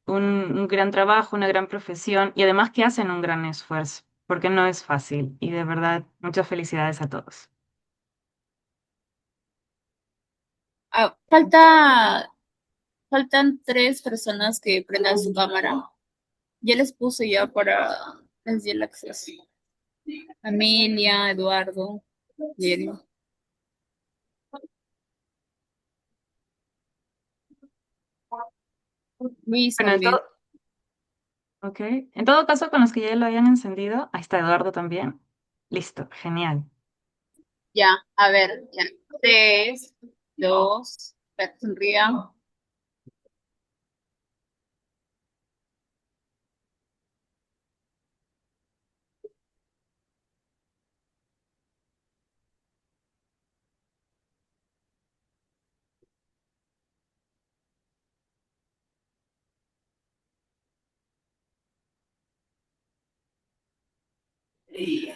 un gran trabajo, una gran profesión y además que hacen un gran esfuerzo, porque no es fácil. Y de verdad, muchas felicidades a todos. Ah, faltan 3 personas que prendan su cámara. Ya les puse ya les di el acceso. Amelia, Eduardo, Jeremy. Luis Bueno, también. ok. En todo caso, con los que ya lo hayan encendido, ahí está Eduardo también. Listo, genial. Ya, a ver, ya. 3, 2, sonría.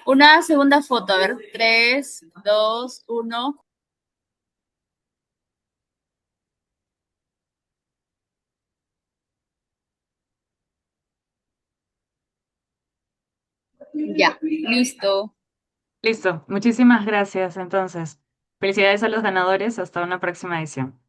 Una segunda foto, a ver, 3, 2, 1. Ya, listo. Listo, muchísimas gracias entonces. Felicidades a los ganadores, hasta una próxima edición.